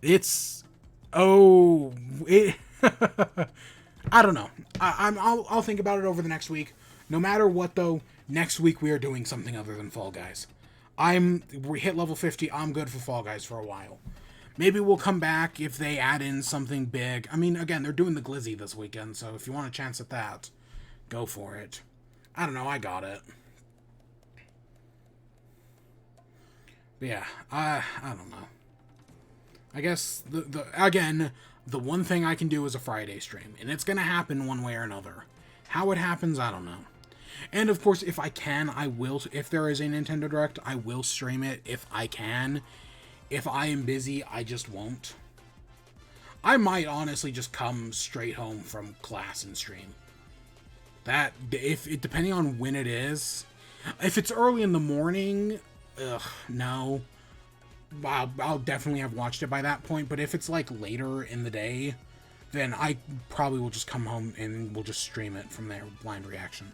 I don't know. I'll think about it over the next week. No matter what, though, next week we are doing something other than Fall Guys. We hit level 50. I'm good for Fall Guys for a while. Maybe we'll come back if they add in something big. I mean, again, they're doing the Glizzy this weekend, so if you want a chance at that, go for it. I don't know. I got it. But yeah, I don't know. I guess again, the one thing I can do is a Friday stream, and it's gonna happen one way or another. How it happens, I don't know. And of course, if I can, I will. If there is a Nintendo Direct, I will stream it if I can. If I am busy, I just won't. I might honestly just come straight home from class and stream. That, depending on when it is. If it's early in the morning, no. I'll definitely have watched it by that point, but if it's like later in the day, then I probably will just come home and we'll just stream it from there, blind reaction.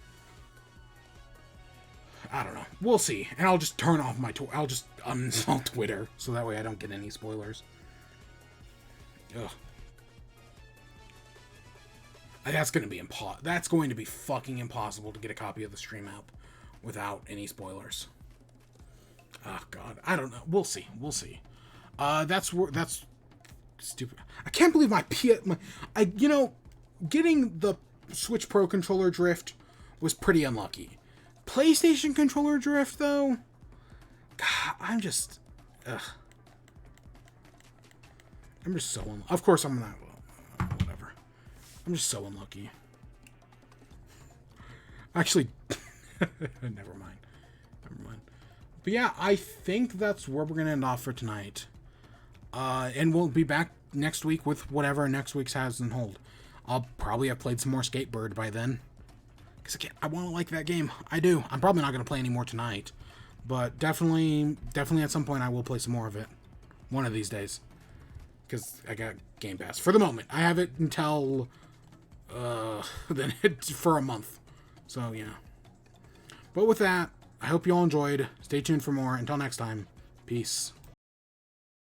I don't know. We'll see. And I'll just turn off I'll just uninstall Twitter, so that way I don't get any spoilers. Ugh. That's going to be fucking impossible to get a copy of the stream app without any spoilers. Oh god, I don't know. We'll see. That's stupid. I can't believe getting the Switch Pro controller drift was pretty unlucky. PlayStation controller drift though, god, I'm just so of course I'm not. Whatever. I'm just so unlucky. Actually, never mind. But yeah, I think that's where we're going to end off for tonight. And we'll be back next week with whatever next week's has in hold. I'll probably have played some more Skatebird by then. Because I want to like that game. I do. I'm probably not going to play any more tonight. But definitely at some point I will play some more of it. One of these days. Because I got Game Pass. For the moment. I have it until... then it's for a month. So, yeah. But with that... I hope you all enjoyed. Stay tuned for more. Until next time, peace.